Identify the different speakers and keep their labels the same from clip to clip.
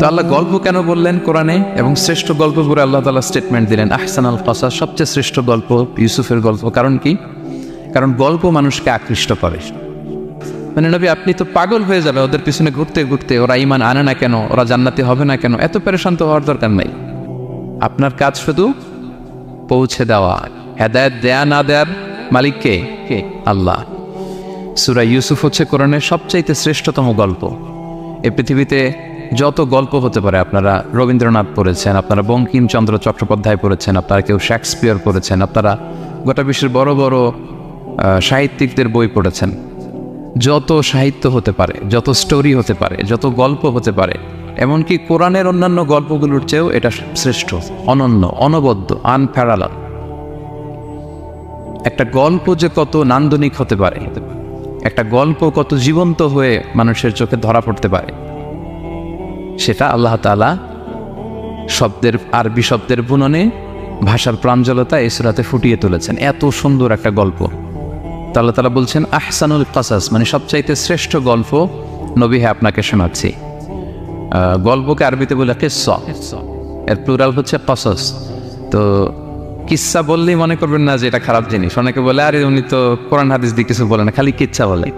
Speaker 1: তো আল্লাহ গল্প কেন বললেন কোরআনে এবং শ্রেষ্ঠ গল্প করে আল্লাহ তাআলা স্টেটমেন্ট দিলেন আহসানুল কসাস, সবচেয়ে শ্রেষ্ঠ গল্প ইউসুফের গল্প। কারণ কি? কারণ গল্প মানুষকে আকৃষ্ট করে। মানে নবী আপনি তো পাগল হয়ে যাবে ওদের পিছনে ঘুরতে ঘুরতে, ওরা ঈমান আনে না কেন, ওরা জান্নাতি হবে না কেন, এত পেরেশান তো হওয়ার দরকার নাই। আপনার কাজ শুধু পৌঁছে দেওয়া। হেদায়েত দেয়া না দেয়ার মালিক কে? আল্লাহ। সূরা ইউসুফ হচ্ছে কোরআনের সবচাইতে শ্রেষ্ঠতম গল্প। এই পৃথিবীতে যত গল্প হতে পারে, আপনারা রবীন্দ্রনাথ পড়েছেন, আপনারা বঙ্কিমচন্দ্র চট্টোপাধ্যায় পড়েছেন, আপনারা কেউ শেক্সপিয়ার পড়েছেন, আপনারা গোটা বিশ্বের বড় বড় সাহিত্যিকদের বই পড়েছেন। যত সাহিত্য হতে পারে, যত স্টোরি হতে পারে, যত গল্প হতে পারে, এমনকি কোরআনের অন্যান্য গল্পগুলোর চেয়েও এটা শ্রেষ্ঠ, অনন্য, অনবদ্য, আনপ্যারালাল। একটা গল্প যে কত নান্দনিক হতে পারে, একটা গল্প কত জীবন্ত হয়ে মানুষের চোখে ধরা পড়তে পারে, সেটা আল্লাহ তাআলা শব্দের, আরবি শব্দের বুননে, ভাষার প্রাঞ্জলতা এই সূরাতে ফুটিয়ে তুলেছেন। এত সুন্দর একটা গল্প আল্লাহ তাআলা বলছেন আহসানুল কাসাস, মানে সবচাইতে শ্রেষ্ঠ গল্প নবী হ্যাঁ আপনাকে শোনাচ্ছি। গল্পকে আরবিতে বলে কিসসা, এর প্লুরাল হচ্ছে কসস। তো কিসসা বললেই মনে করবেন না যে এটা খারাপ জিনিস। অনেকে বলে আরে উনি তো কোরআন হাদিস দিয়ে কিছু বলে না, খালি কিচ্ছা বলে।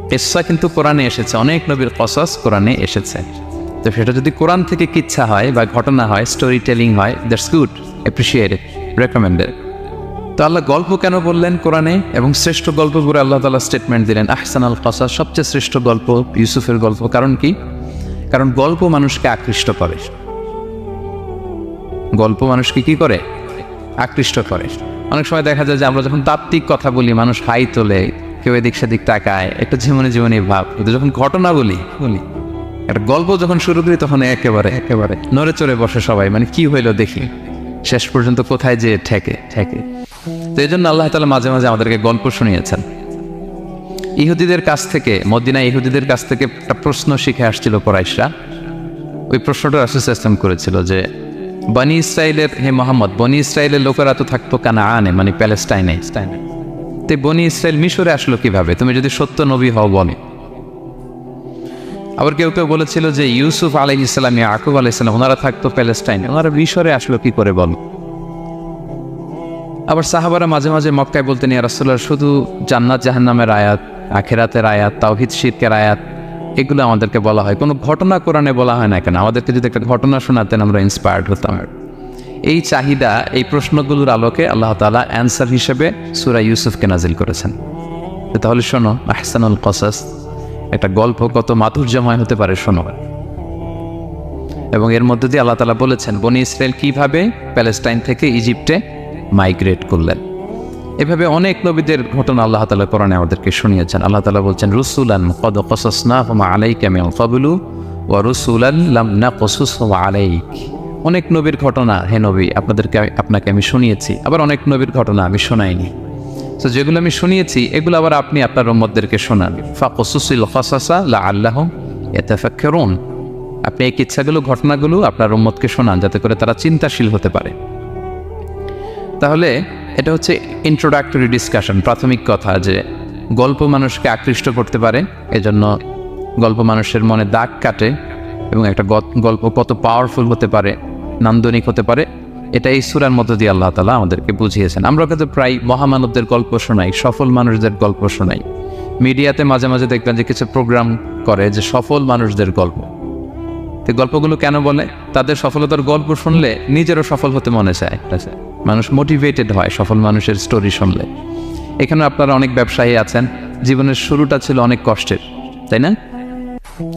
Speaker 1: কিসসা কিন্তু কোরআনে এসেছে, অনেক নবীর কসস কোরআনে এসেছে। তো সেটা যদি কোরআন থেকে কিচ্ছা হয় বা ঘটনা হয়, স্টোরি টেলিং হয়, দ্যাটস গুড, অ্যাপ্রিসিয়েটেড, রেকমেন্ডেড। তো আল্লাহ গল্প কেন বললেন কোরআনে এবং শ্রেষ্ঠ গল্প করে আল্লাহ তাআলা স্টেটমেন্ট দিলেন আহসানুল কসাস, সবচেয়ে শ্রেষ্ঠ গল্প ইউসুফের গল্প। কারণ কি? কারণ গল্প মানুষকে আকৃষ্ট করে। গল্প মানুষকে কি করে? আকৃষ্ট করে। অনেক সময় দেখা যায় যে আমরা যখন তাত্ত্বিক কথা বলি, মানুষ হাই তোলে, কেউ এদিক সেদিক তাকায়, একটা জীবনী জীবনী ভাব। কিন্তু যখন ঘটনা বলি, একটা গল্প যখন শুরু করি, তখন একেবারে নড়ে চড়ে বসে সবাই, মানে কি হইলো দেখি, শেষ পর্যন্ত কোথায় যে ঠেকে। তো এই জন্য আল্লাহ তাআলা মাঝে মাঝে আমাদেরকে গল্প শুনিয়েছেন। ইহুদিদের কাছ থেকে, মদিনা ইহুদিদের কাছ থেকে একটা প্রশ্ন শিখে আসছিল কুরাইশরা। ওই প্রশ্নটা রাসূল সাল্লাল্লাহু আলাইহি ওয়াসাল্লাম করেছিল যে বনি ইসরাইলের, হে মুহাম্মদ, বনি ইসরাইলের লোকেরা তো থাকতো কানাআনে, মানে প্যালেস্টাইনে। তো বনি ইসরাইল মিশরে আসলো কিভাবে? তুমি যদি সত্য নবী হও বলে। আবার কেউ কেউ বলেছিল যে ইউসুফ আলাইহিস সালাম, ইয়াকুব আলাইহিস সালাম, ওনারা থাকতো প্যালেস্টাইনে, ওনারা মিশরে আসলো কি করে বল। আবার সাহাবারা মাঝে মাঝে মক্কায় বলতেন, ইয়া রাসূলুল্লাহ, শুধু জান্নাত জাহান্নামের আয়াত, আখিরাতের আয়াত, তাওহীদ শিরকের আয়াত, এগুলো আমাদেরকে বলা হয়, কোনো ঘটনা কোরআনে বলা হয় না কেন? আমাদেরকে যদি একটা ঘটনা শোনাতেন আমরা ইন্সপায়ার্ড হতাম। এই চাহিদা, এই প্রশ্নগুলোর আলোকে আল্লাহ তাআলা অ্যান্সার হিসেবে সূরা ইউসুফকে নাজিল করেছেন। তাহলে শোনো, আহসানুল কসাস, একটা গল্প কত মাধুর্যময় হতে পারে শোনো। এবং এর মধ্যে দিয়ে আল্লাহ তাআলা বলেছেন বনি ইসরাইল কিভাবে প্যালেস্টাইন থেকে ইজিপ্টে মাইগ্রেট করলেন। এভাবে অনেক নবীদের ঘটনা আল্লাহ তাআলা কোরআনে আমাদেরকে শুনিয়েছেন। আল্লাহ তাআলা বলছেন রুসুলান কদ কসাসনাহুম আলাইকা মিন ক্বাবলু ওয়া রুসুলান লাম নাকসুসহুম আলাইক। অনেক নবীর ঘটনা হে নবী আপনাকে আমি শুনিয়েছি, আবার অনেক নবীর ঘটনা আমি শোনাইনি। তো যেগুলো আমি শুনিয়েছি এগুলো আবার আপনি আপনার উম্মতদেরকে শোনান। ফাকসুসিল কসাসা লাআল্লাহুম ইয়াতাফাক্কারুন। আপনি এই কিচ্ছাগুলো, ঘটনাগুলো আপনার উম্মতকে শোনান, যাতে করে তারা চিন্তাশীল হতে পারে। তাহলে এটা হচ্ছে ইন্ট্রোডাক্টরি ডিসকাশন, প্রাথমিক কথা, যে গল্প মানুষকে আকৃষ্ট করতে পারে, এজন্য গল্প মানুষের মনে দাগ কাটে, এবং একটা গল্প কত পাওয়ারফুল হতে পারে, নান্দনিক হতে পারে, এটা এই সূরার মধ্য দিয়ে আল্লাহ তাআলা আমাদেরকে বুঝিয়েছেন। আমরা কিন্তু প্রায় মহামানবদের গল্প শোনাই, সফল মানুষদের গল্প শোনাই। মিডিয়াতে মাঝে মাঝে দেখবেন যে কিছু প্রোগ্রাম করে যে সফল মানুষদের গল্প। তো গল্পগুলো কেন বলে? তাদের সফলতার গল্প শুনলে নিজেরও সফল হতে মনে চায়, মানুষ মোটিভেটেড হয় সফল মানুষের স্টোরি শুনলে। এখানে আপনারা অনেক ব্যবসায়ী আছেন, জীবনের শুরুটা ছিল অনেক কষ্টের, তাই না?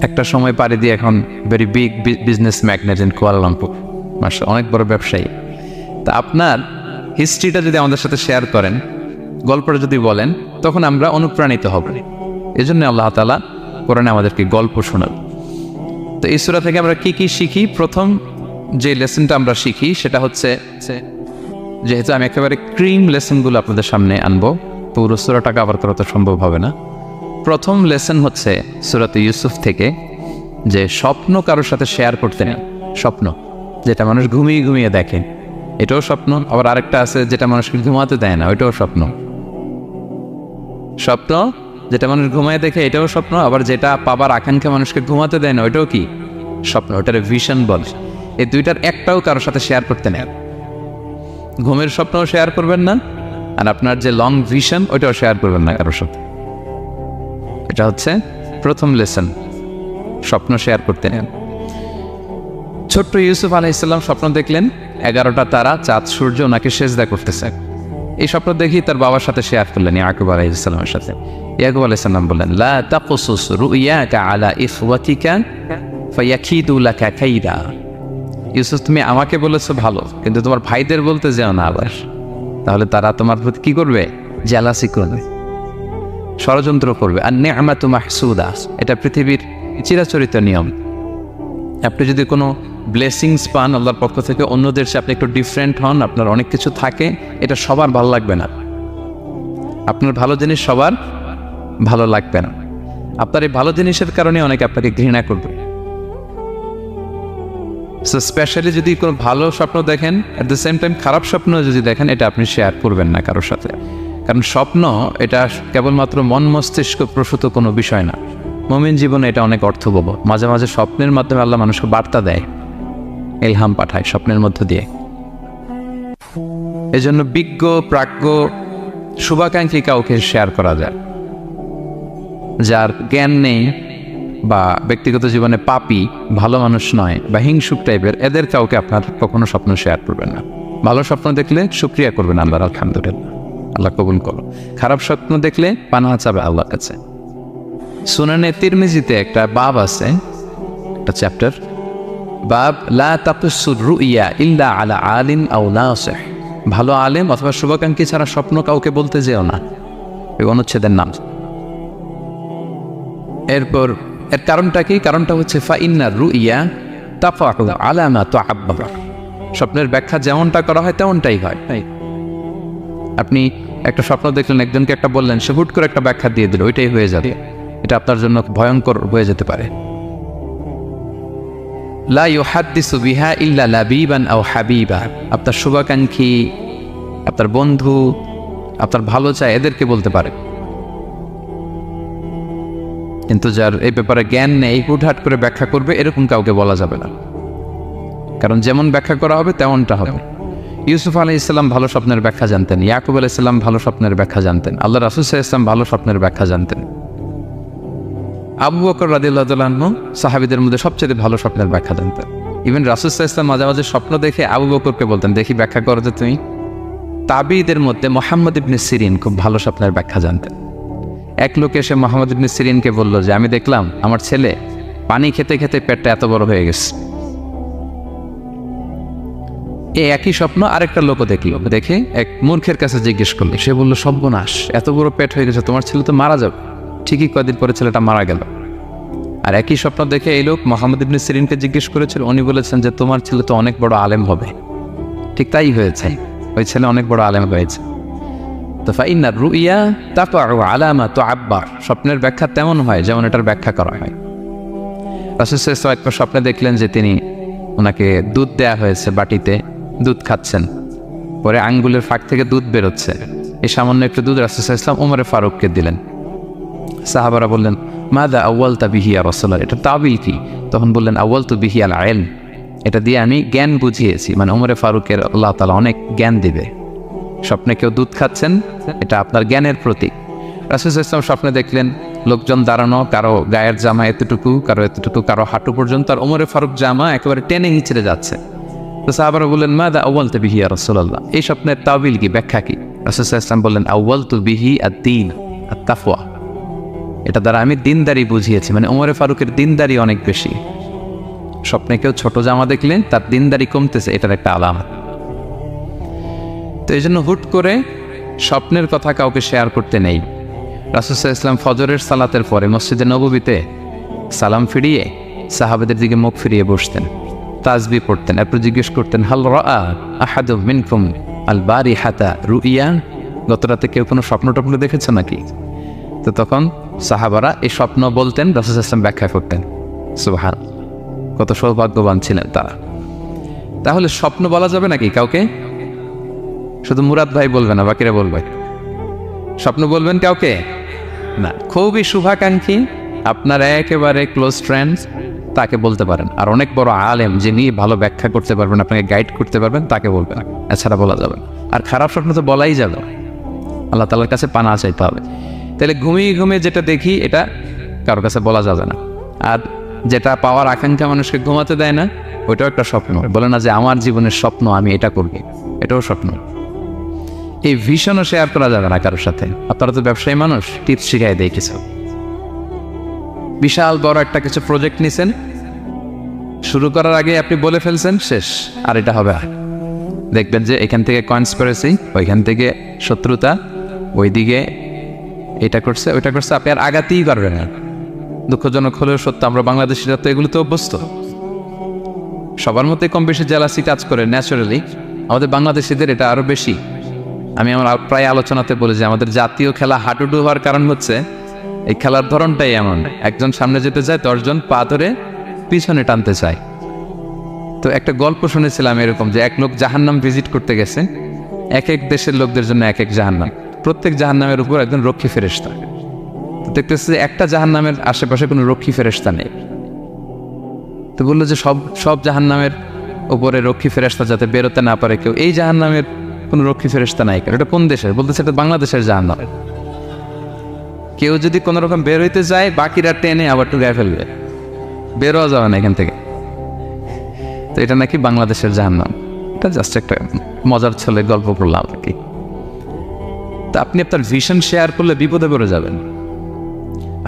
Speaker 1: একটা সময় পাড়ি দিয়ে এখন very big business magnate in Kuala Lumpur, মাশাআল্লাহ, অনেক বড় ব্যবসায়ী। তা আপনার হিস্ট্রিটা যদি আমাদের সাথে শেয়ার করেন, গল্পটা যদি বলেন, তখন আমরা অনুপ্রাণিত হব। এই জন্য আল্লাহ তাআলা কোরআনে আমাদেরকে গল্প শোনান। তো এই সূরা থেকে আমরা কি কি শিখি? প্রথম যে লেসনটা আমরা শিখি সেটা হচ্ছে, যেহেতু আমি একেবারে ক্রিম লেসনগুলো আপনাদের সামনে আনবো, পুরো সূরাটা কভার করা তো সম্ভব হবে না। প্রথম লেসন হচ্ছে সূরাতে ইউসুফ থেকে, যে স্বপ্ন কারোর সাথে শেয়ার করতে নেই। স্বপ্ন যেটা মানুষ ঘুমিয়ে ঘুমিয়ে দেখে, এটাও স্বপ্ন। আবার আরেকটা আছে যেটা মানুষকে ঘুমাতে দেয় না, ওইটাও স্বপ্ন। যেটা মানুষ ঘুমায় দেখে, এটাও স্বপ্ন। আবার যেটা পাবার আকাঙ্ক্ষা মানুষকে ঘুমাতে দেয় না, ওইটাও কি? স্বপ্ন, ওটারে ভিশন বলে। এই দুইটার একটাও কারোর সাথে শেয়ার করতে নেই। ঘুমের স্বপ্নও শেয়ার করবেন না, আর আপনার যে লং ভিশন ওইটাও শেয়ার করবেন না কারোর সাথে। এটা হচ্ছে প্রথম লেসন, স্বপ্ন শেয়ার করতে নেন। ছোট্ট ইউসুফ আলাইহিসসালাম স্বপ্ন দেখলেন 11টা তারা, চাঁদ, সূর্য ওনাকে সেজদা করতেছে। এই স্বপ্ন দেখি তার বাবার সাথে শেয়ার করলেন ইয়াকুব আলাইহিসসালামের সাথে। ইয়াকুব আলাইহিসসালাম বললেন, লা তাকুসুস রুইয়াকা আলা ইখওয়াতিকা ফায়াকিদু লাকা কাইদা। ইউসুফ, তুমি আমাকে বলেছো ভালো, কিন্তু তোমার ভাইদের বলতে যেও না আবার, তাহলে তারা তোমার প্রতি কি করবে? জেলাসি করবে, ষড়যন্ত্র করবে। আর নি'মাতু মাহসুদা, এটা পৃথিবীর চিরাচরিত নিয়ম। আপনি যদি কোনো ব্লেসিংস পান আল্লাহর পক্ষ থেকে, অন্যদের চেয়ে আপনি একটু ডিফারেন্ট হন, আপনার অনেক কিছু থাকে, এটা সবার ভালো লাগবে না। আপনার ভালো জিনিস সবার ভালো লাগবে না। আপনার এই ভালো জিনিসের কারণে অনেকে আপনাকে ঘৃণা করবে। সো স্পেশালি যদি কোনো ভালো স্বপ্ন দেখেন, অ্যাট দ্য সেম টাইম খারাপ স্বপ্ন যদি দেখেন, এটা আপনি শেয়ার করবেন না কারোর সাথে। কারণ স্বপ্ন এটা কেবলমাত্র মন মস্তিষ্ক প্রসূত কোনো বিষয় না। মুমিন জীবনে এটা অনেক অর্থবহ। মাঝে মাঝে স্বপ্নের মাধ্যমে আল্লাহ মানুষকে বার্তা দেয়, ইলহাম পাঠায় স্বপ্নের মধ্য দিয়ে। এজন্য বিজ্ঞ, প্রাজ্ঞ, শুভাকাঙ্ক্ষী কাউকে শেয়ার করা যায়। যার জ্ঞান নেই বা ব্যক্তিগত জীবনে পাপী, ভালো মানুষ নয় বা হিংসুক টাইপের, এদের কাউকে আপনার কখনো স্বপ্ন শেয়ার করবেন না। ভালো স্বপ্ন দেখলে শুকরিয়া করবেন আল্লাহর, আলহামদুলিল্লাহ, আল্লাহ কবুল করো। খারাপ স্বপ্ন দেখলে পানাহা চাবে আল্লাহর কাছে। সুনানে তিরমিজিতে একটা বাব আছে, একটা চ্যাপ্টার, বাব লা তাকুসুর রুইয়া ইল্লা আলা আলিম আও নাসিহ। ভালো আলেম অথবা শুভাকাঙ্ক্ষী ছাড়া স্বপ্ন কাউকে বলতে যেও না, এই অনুচ্ছেদের নাম। এরপর এর কারণটা কি? কারণটা হচ্ছে ফাইন্না রুইয়া তাফাউ আলা মা তুআব্বার। স্বপ্নের ব্যাখ্যা যেমনটা করা হয় তেমনটাই হয়। আপনি একটা স্বপ্ন দেখলেন, একজনকে একটা বললেন, সে হুট করে একটা ব্যাখ্যা দিয়ে দিল, ওইটাই হয়ে যাবে। এটা আপনার জন্য ভয়ঙ্কর হয়ে যেতে পারে। লা ইউহাদ্দিসু বিহা ইল্লা লাবিবান আও হাবিবা। আপনার শুভাকাঙ্ক্ষী, আপনার বন্ধু, আপনার ভালো চায়, এদেরকে বলতে পারে। কিন্তু যার এই ব্যাপারে জ্ঞান নেই, হুটহাট করে ব্যাখ্যা করবে, এরকম কাউকে বলা যাবে না। কারণ যেমন ব্যাখ্যা করা হবে তেমনটা হবে। ইউসুফ আলাইহিসসালাম ভালো স্বপ্নের ব্যাখ্যা জানতেন, ইয়াকুব আলাইহিসসালাম ভালো স্বপ্নের ব্যাখ্যা জানতেন, আল্লাহ রাসূল সাল্লাল্লাহু আলাইহি ওয়াসাল্লাম ভালো স্বপ্নের ব্যাখ্যা জানতেন। আবু বকর রাদিয়াল্লাহু তাআলা আনহু সাহাবীদের মধ্যে সবচেয়ে ভালো স্বপ্নের ব্যাখ্যা জানতেন। ইভেন রাসূল সাল্লাল্লাহু আলাইহি ওয়াসাল্লাম মাঝে মাঝে স্বপ্ন দেখে আবু বকরকে বলতেন, দেখি ব্যাখ্যা করো তো তুমি। তাবিঈদের মধ্যে মুহাম্মদ ইবনে সিরিন খুব ভালো স্বপ্নের ব্যাখ্যা জানতেন। এক লোক এসে মুহাম্মদ ইবনে সিরিনকে বলল যে, আমি দেখলাম আমার ছেলে পানি খেতে খেতে পেটটা এত বড় হয়ে গেছে। এই একই স্বপ্ন আরেকটা লোকও দেখলো, দেখে এক মূর্খের কাছে জিজ্ঞেস করলো। সে বলল, সর্বনাশ, এত বড় পেট হয়ে গেছে, তোমার ছেলে তো মারা যাবে। ঠিকই কয়েকদিন পরে ছেলেটা মারা গেল। আর একই স্বপ্ন দেখে এই লোক মুহাম্মদ ইবনে সিরিনকে জিজ্ঞেস করেছিল, উনি বলেছেন যে তোমার ছেলে তো অনেক বড় আলেম হবে। ঠিক তাই হয়েছে, ওই ছেলে অনেক বড় আলেম হয়েছে। তো ফাইন্না রুইয়া তাফাউ আলা মা তুআব্বার। স্বপ্নের ব্যাখ্যা তেমন হয় যেমন এটার ব্যাখ্যা করা হয়। রাসূল সাল্লাল্লাহু আলাইহি ওয়াসাল্লাম একবার স্বপ্নে দেখলেন যে তিনি, ওনাকে দুধ দেয়া হয়েছে, বাটিতে দুধ খাচ্ছেন, পরে আঙ্গুলের ফাঁক থেকে দুধ বেরোচ্ছে। এই সামান্য একটু দুধ রাসূল সাল্লাল্লাহু আলাইহি ওয়াসাল্লাম ওমরে ফারুককে দিলেন। সাহাবারা বললেন, মাদা আউয়ালতা বিহি ইয়া রাসূলুল্লাহ, এটা তাবিল কি? তখন বললেন, আউয়ালতু বিহি আল ইলম, এটা দিয়ে আমি জ্ঞান বুঝিয়েছি। মানে ওমরে ফারুকের আল্লাহ তাআলা অনেক জ্ঞান দিবে। স্বপ্নে কেউ দুধ খাচ্ছেন, এটা আপনার জ্ঞানের প্রতীক। রাসূল সাল্লাল্লাহু আলাইহি ওয়াসাল্লাম স্বপ্নে দেখলেন লোকজন দাঁড়ানো, কারো গায়ের জামা এতটুকু, কারো এতটুকু, কারো হাঁটু পর্যন্ত, আর ওমরে ফারুক জামা একেবারে টেনে হিঁচড়ে যাচ্ছে। তো সাহাবারা বললেন, মাদা আউয়ালতা বিহি ইয়া রাসূলুল্লাহ, এই স্বপ্নের তাবিল কি, ব্যাখ্যা কি? রাসূল সাল্লাল্লাহু আলাইহি ওয়াসাল্লাম বললেন, আউয়ালতু বিহি আদ-দীন আত-তাকওয়া, এটা দ্বারা আমি দিনদারি বুঝিয়েছি। মানে ওমরে ফারুকের দিনদারি অনেক বেশি। স্বপ্নে কেউ ছোট জামা দেখলে তার দিনদারি কমতেছে, এটার একটা আলামত। তো এই জন্য হুট করে স্বপ্নের কথা কাউকে শেয়ার করতে নেই। রাসূল সাল্লাল্লাহু আলাইহি ওয়াসাল্লাম ফজরের সালাতের পরে মসজিদে নববীতে সালাম ফিরিয়ে সাহাবাদের দিকে মুখ ফিরিয়ে বসতেন, তাসবিহ পড়তেন, এরপর জিজ্ঞেস করতেন, হাল রাআ আহাদু মিনকুম আল বারিহাতা রুইয়া, গত রাতে কেউ কোনো স্বপ্ন টপ্ন দেখেছে নাকি? তো তখন সাহাবারা এই স্বপ্ন বলতেন, রাসূল সাল্লাল্লাহু আলাইহি ওয়াসাল্লাম ব্যাখ্যা করতেন। সুবহানাল্লাহ, কত সৌভাগ্যবান ছিলেন তারা। তাহলে স্বপ্ন বলা যাবে নাকি কাউকে? শুধু মুরাদ ভাই বলবে না, বাকিরা বলবে? স্বপ্ন বলবেন কাউকে না। খুবই শুভাকাঙ্ক্ষী, আপনার একেবারে ক্লোজ ফ্রেন্ডস, তাকে বলতে পারেন। আর অনেক বড় আলেম যিনি ভালো ব্যাখ্যা করতে পারবেন, আপনাকে গাইড করতে পারবেন, তাকে বলবেন, এছাড়া বলা যাবে না। আর খারাপ স্বপ্ন তো বলাই যাবে, আল্লাহ তাআলার কাছে পানা চাইতে হবে। তাহলে ঘুমিয়ে ঘুমিয়ে যেটা দেখি এটা কারোর কাছে বলা যাবে না। আর যেটা পাওয়ার আকাঙ্ক্ষা মানুষকে ঘুমাতে দেয় না, ওইটাও একটা স্বপ্ন। বলে না যে আমার জীবনের স্বপ্ন আমি এটা করব, এটাও স্বপ্ন। এই ভিশনও শেয়ার করা যাবে না কারোর সাথে। আপনারা তো ব্যবসায়ী মানুষ, টিপস শিখাই দেয় কিছু। বিশাল বড় একটা কিছু প্রজেক্ট নিছেন, শুরু করার আগে আপনি বলে ফেলছেন শেষ, আর এটা হবে না। দেখবেন যে এখান থেকে কনস্পিরেসি, ওইখান থেকে শত্রুতা, ওইদিকে এটা করছে ওইটা করছে, আপনি আর আগাতেই পারবেন না। দুঃখজনক হলেও সত্য, আমরা বাংলাদেশিরা তো এগুলোতে অভ্যস্ত। সবার মধ্যে কম বেশি জেলাসি কাজ করে ন্যাচারালি, আমাদের বাংলাদেশিদের এটা আরও বেশি। আমি আমার প্রায় আলোচনাতে বলি যে আমাদের জাতীয় খেলা হাডুডু হওয়ার কারণ হচ্ছে এই খেলার ধরনটাই এমন, একজন সামনে যেতে চায়, 10 জন পা ধরে পিছনে টানতে চায়। তো একটা গল্প শুনেছিলাম এরকম, যে এক লোক জাহান্নাম ভিজিট করতে গেছে, এক এক দেশের লোকদের জন্য এক এক জাহান্নাম, প্রত্যেক জাহান্নামের উপর একজন রক্ষী ফেরেশতা। তো দেখতেছে একটা জাহান্নামের আশেপাশে কোনো রক্ষী ফেরেশতা নেই। তো বললো যে সব জাহান্নামের উপরে রক্ষী ফেরেশতা যাতে বেরোতে না পারে কেউ, এই জাহান্নামের কোনো রক্ষী ফেরেশতা নাই কেন? এটা কোন দেশের? বলতেছে এটা বাংলাদেশের জাহান্নাম। কেউ যদি কোনো রকম বের হইতে যায়, বাকিরা টেনে আবার টুকায় ফেলবে, বেরোয়া যাবে না এখান থেকে। তো এটা নাকি বাংলাদেশের জাহান্নাম। এটা জাস্ট একটা মজার ছলে গল্প করলাম আর কি। তো আপনি আপনার ভিশন শেয়ার করলে বিপদে পড়ে যাবেন।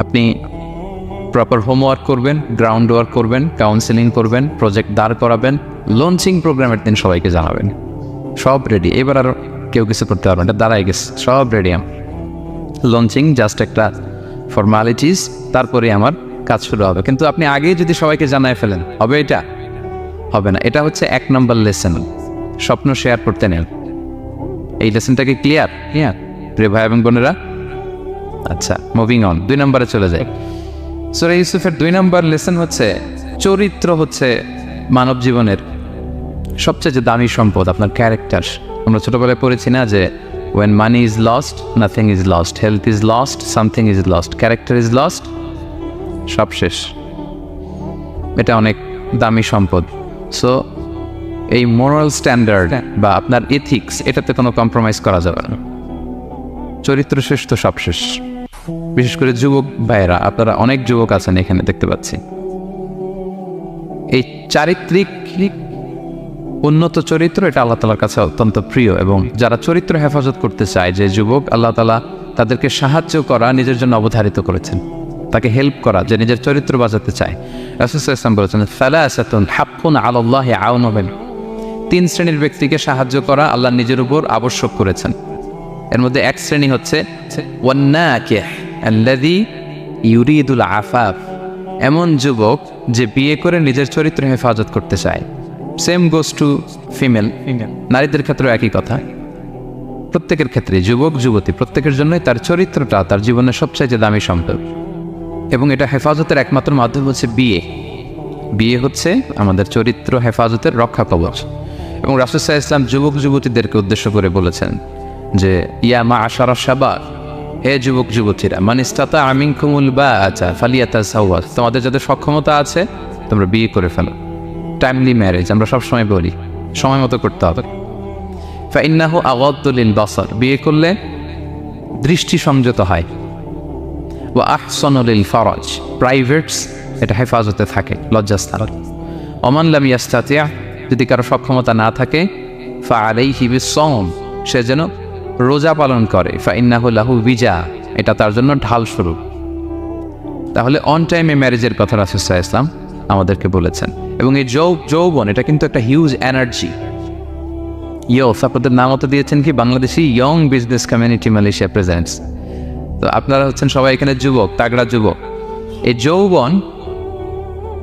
Speaker 1: আপনি প্রপার হোমওয়ার্ক করবেন, গ্রাউন্ড ওয়ার্ক করবেন, কাউন্সেলিং করবেন, প্রজেক্ট দাঁড় করাবেন, লঞ্চিং প্রোগ্রামের দিন সবাইকে জানাবেন, সব রেডি। এবার আর কেউ কিছু করতে পারবেন, এটা দাঁড়াই গেছে, সব রেডি। লঞ্চিং জাস্ট একটা ফর্মালিটিস, তারপরে আমার কাজ শুরু হবে। কিন্তু আপনি আগেই যদি সবাইকে জানায় ফেলেন, হবে? এটা হবে না। এটা হচ্ছে 1 নম্বর লেসন, স্বপ্ন শেয়ার করতে নেন। এই লেসনটা কি ক্লিয়ার? প্রিয় ভাই এবং বোনেরা, আচ্ছা মুভিং অন, 2 নম্বরে চলে যায়। সূরা ইউসুফের 2 নম্বর লেসন হচ্ছে চরিত্র হচ্ছে মানব জীবনের সবচেয়ে দামি সম্পদ, আপনার ক্যারেক্টার। আমরা ছোটবেলায় পড়েছি না যে when money is lost, nothing is lost, health is lost, something is lost, character is lost, সব শেষ। এটা অনেক দামি সম্পদ। সো এই মোরাল স্ট্যান্ডার্ড বা আপনার এথিক্স, এটাতে কোনো কম্প্রোমাইজ করা যাবে না। চরিত্র শেষ তো সব শেষ। বিশেষ করে যুবক ভাইয়েরা, আপনারা অনেক যুবক আছেন এখানে দেখতে পাচ্ছি। এই চারিত্রিক উন্নত চরিত্র, এটা আল্লাহ তাআলার কাছে অত্যন্ত প্রিয়। এবং যারা চরিত্র হেফাজত করতে চায়, যে যুবক, আল্লাহ তাআলা তাদেরকে সাহায্য করা নিজের জন্য অবধারিত করেছেন, তাকে হেল্প করা, যে নিজের চরিত্র বাঁচাতে চায়। রাসূল সাল্লাল্লাহু আলাইহি ওয়াসাল্লাম বলেছেন, সালাসাতুন হাক্কুন আলাল্লাহি আউনুহুম, 3 শ্রেণীর ব্যক্তিকে সাহায্য করা আল্লাহ নিজের উপর আবশ্যক করেছেন। এর মধ্যে এক শ্রেণী হচ্ছে ওয়ান্নাকিহ আল্লাযী ইউরিদুল আফাফ, এমন যুবক যে বিয়ে করে নিজের চরিত্র হেফাজত করতে চায়। সেম গোস টু ফিমেল, নারীদের ক্ষেত্রেও একই কথা। প্রত্যেকের ক্ষেত্রে, যুবক যুবতী প্রত্যেকের জন্যই তার চরিত্রটা তার জীবনের সবচাইতে দামি সম্পদ। এবং এটা হেফাজতের একমাত্র মাধ্যম হচ্ছে বিয়ে। বিয়ে হচ্ছে আমাদের চরিত্র হেফাজতের রক্ষা কবচ। এবং রাসূল সাল্লাল্লাহু আলাইহি ওয়াসাল্লাম যুবক যুবতীদেরকে উদ্দেশ্য করে বলেছেন যে ইয়া মা'আশারাশ শাবাব, হে যুবক যুবতীরা, মান ইসতাতা'a মিনকুমুল বাআতা ফালিয়াতাযাওয়াজ, তোমাদের যাদের সক্ষমতা আছে তোমরা বিয়ে করে ফেলো। টাইমলি ম্যারেজ আমরা সবসময় বলি, সময় মতো করতে হবে। ফাইন্নাহু আগাদ্দু লিল বাসার, বিয়ে করলে দৃষ্টি সংযত হয়। ওয়া আহসানু লিল ফারাজ, প্রাইভেটস এটা হেফাজতে থাকে, লজ্জাস্থান। ওমান লাম ইয়াস্তাতি', যদি কারো সক্ষমতা না থাকে, ফাআলাইহি বিস-সাওম, সে যেন রোজা পালন করে। ফাইন্নাহু লাহু বিজা, এটা তার জন্য ঢাল স্বরূপ। তাহলে অন টাইমে ম্যারেজের কথা রাসূল সাল্লাল্লাহু আলাইহি ওয়াসাল্লাম আমাদেরকে বলেছেন। এবং এই যৌবন এটা কিন্তু একটা হিউজ এনার্জি। ইয়স, আপনাদের নাম মতো দিয়েছেন কি Bangladeshi young business community Malaysia presents. তো আপনারা হচ্ছেন সবাই এখানে যুবক, তাগড়া যুবক। এই যৌবন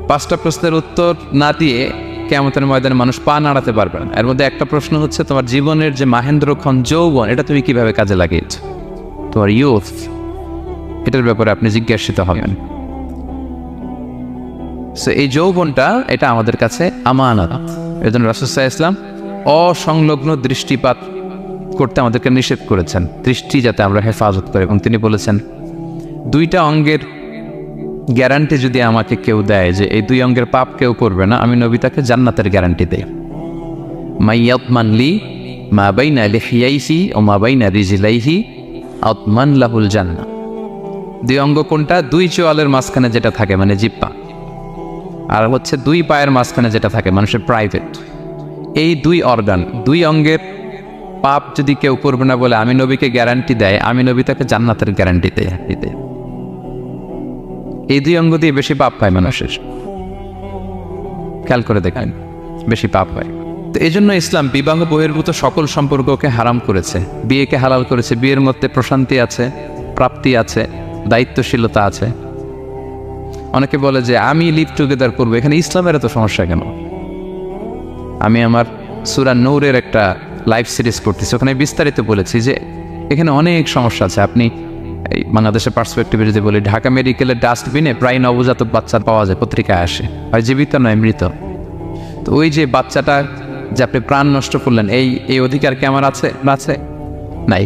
Speaker 1: 5টা প্রশ্নের উত্তর না দিয়ে কিয়ামতের ময়দানে মানুষ পা নাড়াতে পারবে না। এর মধ্যে একটা প্রশ্ন হচ্ছে তোমার জীবনের যে মাহেন্দ্রক্ষণ যৌবন, এটা তুমি কিভাবে কাজে লাগিয়েছ, তোমার ইয়ুথ, এটার ব্যাপারে আপনি জিজ্ঞাসিত হবেন। সো এই যৌবনটা এটা আমাদের কাছে আমানত। এর জন্য রাসূল সাল্লাল্লাহু আলাইহি ওয়াসাল্লাম অসংলগ্ন দৃষ্টিপাত করতে আমাদেরকে নিষেধ করেছেন, দৃষ্টি যাতে আমরা হেফাজত করি। এবং তিনি বলেছেন 2টা অঙ্গের গ্যারান্টি যদি আমাকে কেউ দেয় যে এই 2 অঙ্গের পাপ কেউ করবে না, আমি নবী তাকে জান্নাতের গ্যারান্টি দেই। মাইয়াতমান লি মা বাইনা লিহিয়াইহি ও মা বাইনা রিজলাইহি আতমান লাহুল জান্নাহ। 2 অঙ্গ কোনটা? 2 চোয়ালের মাঝখানে যেটা থাকে মানে জিহ্বা, আর হচ্ছে 2 পায়ের মাঝখানে যেটা থাকে মানুষের প্রাইভেট। এই 2 অর্গান, 2 অঙ্গের পাপ যদি কেউ করবে না বলে আমি নবীকে গ্যারান্টি দেয়, আমি নবী তাকে জান্নাতের গ্যারান্টি দেয়। এই 2 অঙ্গ দিয়ে বেশি পাপ পায় মানুষের, খেয়াল করে দেখেন, বেশি পাপ হয়। তো এই জন্য ইসলাম বিবাহ বহির্ভূত সকল সম্পর্ককে হারাম করেছে, বিয়েকে হালাল করেছে। বিয়ের মধ্যে প্রশান্তি আছে, প্রাপ্তি আছে, দায়িত্বশীলতা আছে। অনেকে বলে যে আমি লিভ টুগেদার করবো, এখানে ইসলামের এত সমস্যা কেন? আমি আমার সূরা নূরের একটা লাইভ সিরিজ করতেছি, ওখানে বিস্তারিত বলেছি যে এখানে অনেক সমস্যা আছে। আপনি এই বাংলাদেশের পার্সপেক্টিভে যদি বলি, ঢাকা মেডিকেলের ডাস্টবিনে প্রায় নবজাতক বাচ্চা পাওয়া যায়, পত্রিকায় আসে, হয় জীবিত নয় মৃত। তো ওই যে বাচ্চাটা যে আপনি প্রাণ নষ্ট করলেন, এই অধিকার কি আমার আছে? আছে নাই,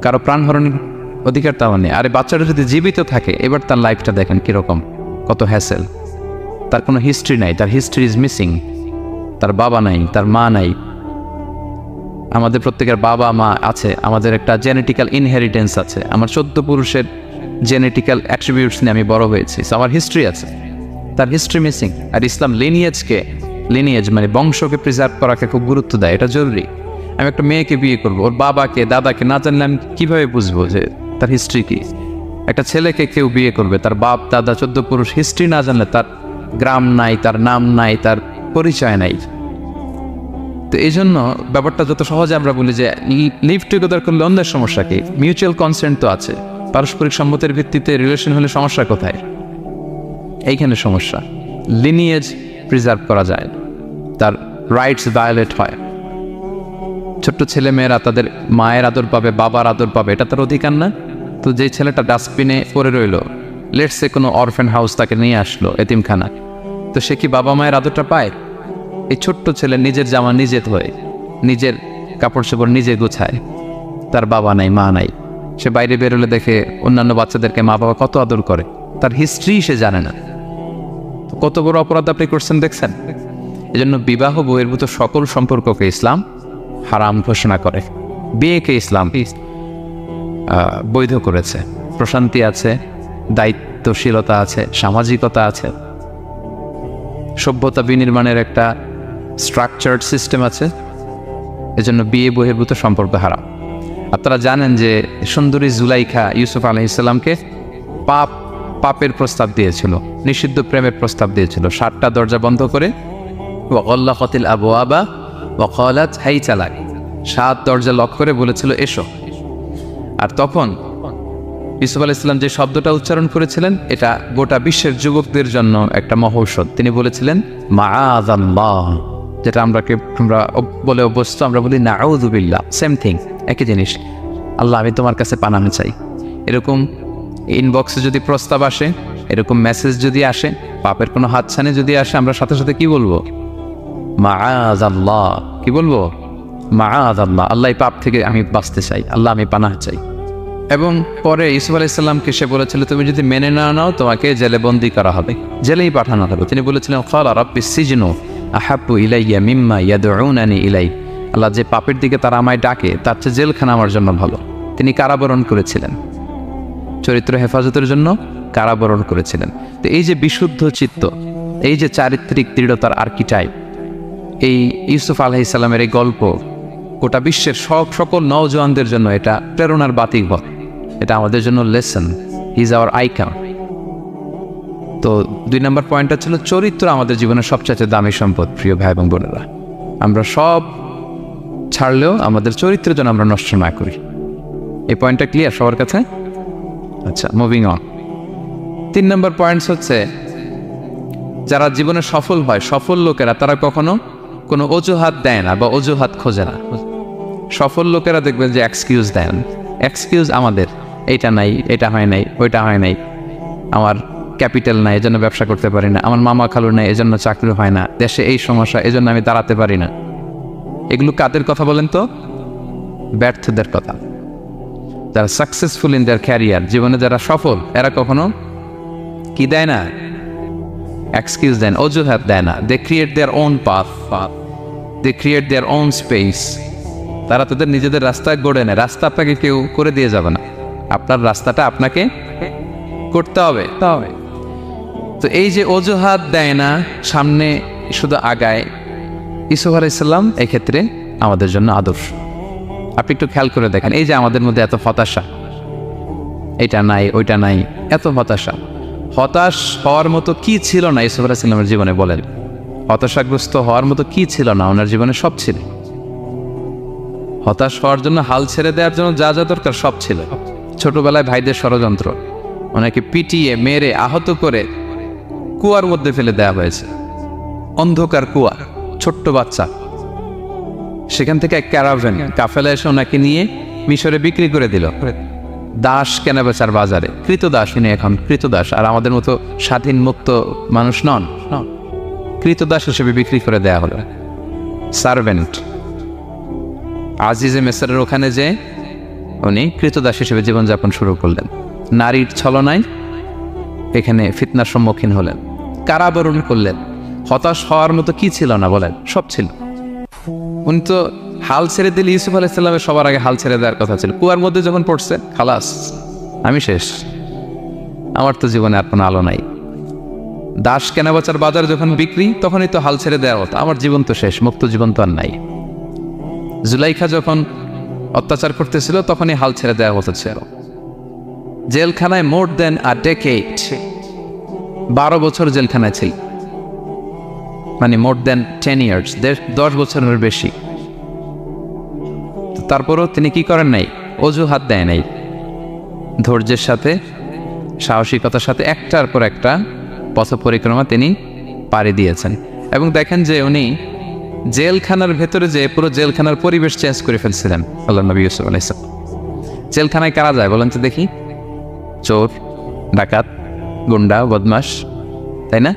Speaker 1: কারো প্রাণ হরণের অধিকার তো আমার নেই। আরে বাচ্চাটা যদি জীবিত থাকে, এবার তার লাইফটা দেখেন কিরকম, কত হ্যাসেল। তার কোনো হিস্ট্রি নাই, তার হিস্ট্রি ইজ মিসিং। তার বাবা নাই, তার মা নাই। আমাদের প্রত্যেকের বাবা মা আছে, আমাদের একটা জেনেটিক্যাল ইনহেরিটেন্স আছে। আমার 14 পুরুষের জেনেটিক্যাল অ্যাট্রিবিউটস নিয়ে আমি বড় হয়েছি, আমার হিস্ট্রি আছে, তার হিস্ট্রি মিসিং। আর ইসলাম লিনিয়েজ মানে বংশকে প্রিজার্ভ করাকে খুব গুরুত্ব দেয়, এটা জরুরি। আমি একটা মেয়েকে বিয়ে করবো, ওর বাবাকে দাদাকে না জানলে আমি কীভাবে বুঝবো যে তার হিস্ট্রি কী? একটা ছেলেকে কেউ বিয়ে করবে, তার বাপ দাদা 14 পুরুষ হিস্ট্রি না জানলে, তার গ্রাম নাই, তার নাম নাই, তার পরিচয় নাই। তো এই জন্য ব্যাপারটা যত সহজে আমরা বলি যে লিভ টুগেদার করলে অন্যের সমস্যা কি? মিউচুয়াল কনসেন্ট তো আছে, পারস্পরিক সম্মতির ভিত্তিতে রিলেশন হলে সমস্যা কোথায়? এইখানে সমস্যা। লিনিয়েজ প্রিজার্ভ করা যায়, তার রাইটস ভায়োলেট হয়। ছোট্ট ছেলে মেয়েরা তাদের মায়ের আদর পাবে, বাবার আদর পাবে, এটা তার অধিকার না? তো যে ছেলেটা ডাস্টবিনে পড়ে রইল, লেটস সে কোনো অরফ্যান হাউস তাকে নিয়ে আসলো, এতিমখানা, তো সে কি বাবা মায়ের আদরটা পায়? এই ছোট্ট ছেলে নিজের জামা নিজে ধোয়, নিজের কাপড় চোপড় নিজে গোছায়, তার বাবা নাই মা নাই। সে বাইরে বেরোলে দেখে অন্যান্য বাচ্চাদেরকে মা বাবা কত আদর করে, তার হিস্ট্রি সে জানে না। কত বড় অপরাধ আপনি করছেন দেখছেন? এজন্য বিবাহ বহির্ভূত সকল সম্পর্ককে ইসলাম হারাম ঘোষণা করে, বিয়েকে ইসলাম বৈধ করেছে। প্রশান্তি আছে, দায়িত্বশীলতা আছে, সামাজিকতা আছে, সভ্যতা বিনির্মাণের একটা স্ট্রাকচার্ড সিস্টেম আছে। এজন্য বিয়ে বহির্ভূত সম্পর্ক হারাম। আপনারা জানেন যে সুন্দরী জুলাইখা ইউসুফ আলাইহিসসালামকে পাপের প্রস্তাব দিয়েছিল, নিষিদ্ধ প্রেমের প্রস্তাব দিয়েছিল। 7টা দরজা বন্ধ করে, ওয়াগাল্লাকাতিল আবওয়াবা ওয়া ক্বালাত হাইতা লাক, 7 দরজা লক করে বলেছিল এসো। আর তখন ইউসুফ আলাইহিস সালাম যে শব্দটা উচ্চারণ করেছিলেন, এটা গোটা বিশ্বের যুবকদের জন্য একটা মহৌষধ। তিনি বলেছিলেন মাআযাল্লাহ, যেটা আমরা বলে অভ্যস্ত, আমরা বলি নাউযু বিল্লাহ, সেম থিং, একই জিনিস। আল্লাহ আমি তোমার কাছে পানাহ চাই। এরকম ইনবক্সে যদি প্রস্তাব আসে, এরকম মেসেজ যদি আসে, পাপের কোনো হাতছানি যদি আসে, আমরা সাথে সাথে কি বলবো? মাআযাল্লাহ। কি বলবো? মাআযাল্লাহ, আল্লাহ পাপ থেকে আমি বাঁচতে চাই, আল্লাহ আমি পানাহ চাই। এবং পরে ইউসুফ আলাইহিস সালামকে সে বলেছিল তুমি যদি মেনে না নাও তোমাকে জেলে বন্দি করা হবে, জেলেই পাঠানো হবে। তিনি বলেছিলেন ক্বালা রাব্বিস সিজনু আহাব্বু ইলাইয়া মিম্মা ইয়াদউনানি ইলাই, আল্লাহ যে পাপের দিকে তারা আমায় ডাকে তার চেয়ে জেলখানা আমার জন্য ভালো। তিনি কারাবরণ করেছিলেন, চরিত্র হেফাজতের জন্য কারাবরণ করেছিলেন। তো এই যে বিশুদ্ধ চিত্ত, এই যে চারিত্রিক দৃঢ়তার আর্কিটাইপ, এই ইউসুফ আলাইহিস সালামের এই গল্প গোটা বিশ্বের সকল নওজওয়ানদের জন্য এটা প্রেরণার বাতিঘর, এটা আমাদের জন্য lesson. He is our icon. তো 2 নম্বর পয়েন্টটা ছিল চরিত্র আমাদের জীবনের সবচেয়ে দামি সম্পদ। প্রিয় ভাই এবং বোনেরা, আমরা সব ছাড়লেও আমাদের চরিত্রের জন্য আমরা নষ্ট না করি। এই পয়েন্টটা ক্লিয়ার সবার কাছে? আচ্ছা, মুভিং অন। 3 নম্বর পয়েন্টস হচ্ছে যারা জীবনে সফল হয়, সফল লোকেরা তারা কখনো কোনো অজুহাত দেয় না বা অজুহাত খোঁজে না। সফল লোকেরা দেখবেন যে এক্সকিউজ দেন, এক্সকিউজ আমাদের এইটা নাই, এটা হয় নাই, ওইটা হয় নাই, আমার ক্যাপিটাল নাই এজন্য ব্যবসা করতে পারি না, আমার মামা খালু নাই এজন্য চাকরি হয় না, দেশে এই সমস্যা এজন্য আমি দাঁড়াতে পারি না। এগুলো কাদের কথা বলেন তো? ব্যর্থদের কথা। যারা সাকসেসফুল ইন দেয়ার ক্যারিয়ার, জীবনে যারা সফল, এরা কখনো কি দেয় না? এক্সকিউজ দেন, অজুহাত দেয় না। They create their own path, they create their own space. তারা তাদের নিজেদের রাস্তা গড়ে নেয়। রাস্তা আপনাকে কেউ করে দিয়ে যাবে না, আপনার রাস্তাটা আপনাকে করতে হবে। তো এই যে অজুহাত দেয় না, সামনে শুধু আগায়, ইউসুফ আলাইহিস সালাম এই ক্ষেত্রে আমাদের জন্য আদর্শ। আপনি একটু খেয়াল করে দেখেন, এই যে আমাদের মধ্যে এত হতাশা, এটা নাই ওইটা নাই, এত হতাশা, হতাশ হওয়ার মতো কি ছিল না ইউসুফ আলাইহিস সালামের জীবনে? বলেন, হতাশাগ্রস্ত হওয়ার মতো কি ছিল না? ওনার জীবনে সব ছিল। হতাশ হওয়ার জন্য, হাল ছেড়ে দেওয়ার জন্য যা যা দরকার সব ছিল। ছোটবেলায় ভাইদের ষড়যন্ত্র, ওনাকে পিটিয়ে মেরে আহত করে কুয়ার মধ্যে ফেলে দেওয়া হয়েছে, অন্ধকার কুয়া, ছোট্ট বাচ্চা। সেখান থেকে এক ক্যারাভেন কাফেলা এসে ওনাকে নিয়ে মিশরে বিক্রি করে দিল, দাস কেনা বেচার বাজারে। কৃতদাস, তিনি এখন কৃতদাস। আর আমাদের মতো স্বাধীন মুক্ত মানুষ নন, কৃতদাস হিসেবে বিক্রি করে দেয়া হলো, সার্ভেন্ট। আজিজে মেসরের ওখানে যে উনি কৃতদাস হিসেবে জীবনযাপন শুরু করলেন। নারীর ছলনায় এখানে ফিতনার সম্মুখীন হলেন, কারাবরণ করলেন। হতাশ হওয়ার মতো কি ছিল না? বলেন, সব ছিল। উনি তো হাল ছেড়ে দিলে, ইউসুফ আলাইহিস সালামের সবার আগে হাল ছেড়ে দেওয়ার কথা ছিল। কুয়ার মধ্যে যখন পড়ছে, খালাস, আমি শেষ, আমার তো জীবনে আর কোনো আলো নাই। দাস কেনাবেচার বাজার যখন বিক্রি, তখনই তো হাল ছেড়ে দেওয়ার কথা, আমার জীবন তো শেষ, মুক্ত জীবন তো আর নাই। জুলাইখা যখন অত্যাচার করতেছিল, তখনই হাল ছেড়ে দেওয়া কথা ছিল। জেলখানায় মোর দেন আ ডেকেড, 12 বছর জেলখানায় ছিল, মানে মোর দেন 10 ইয়ার্স, 10 বছরের বেশি। তারপরও তিনি কি করেন নাই? অজুহাত দেয় নাই। ধৈর্যের সাথে, সাহসিকতার সাথে একটার পর একটা পথ পরিক্রমা তিনি পাড়ি দিয়েছেন। এবং দেখেন যে উনি জেলখানার ভেতরে যে পুরো জেলখানার পরিবেশ চেঞ্জ করে ফেলছিলেন আল্লাহ নবী ইউসুফ আলাইহিস সালাম। জেলখানায় কারা যায় বলেন তো দেখি? চোর, ডাকাত, গুন্ডা, বদমাশ, তাই না?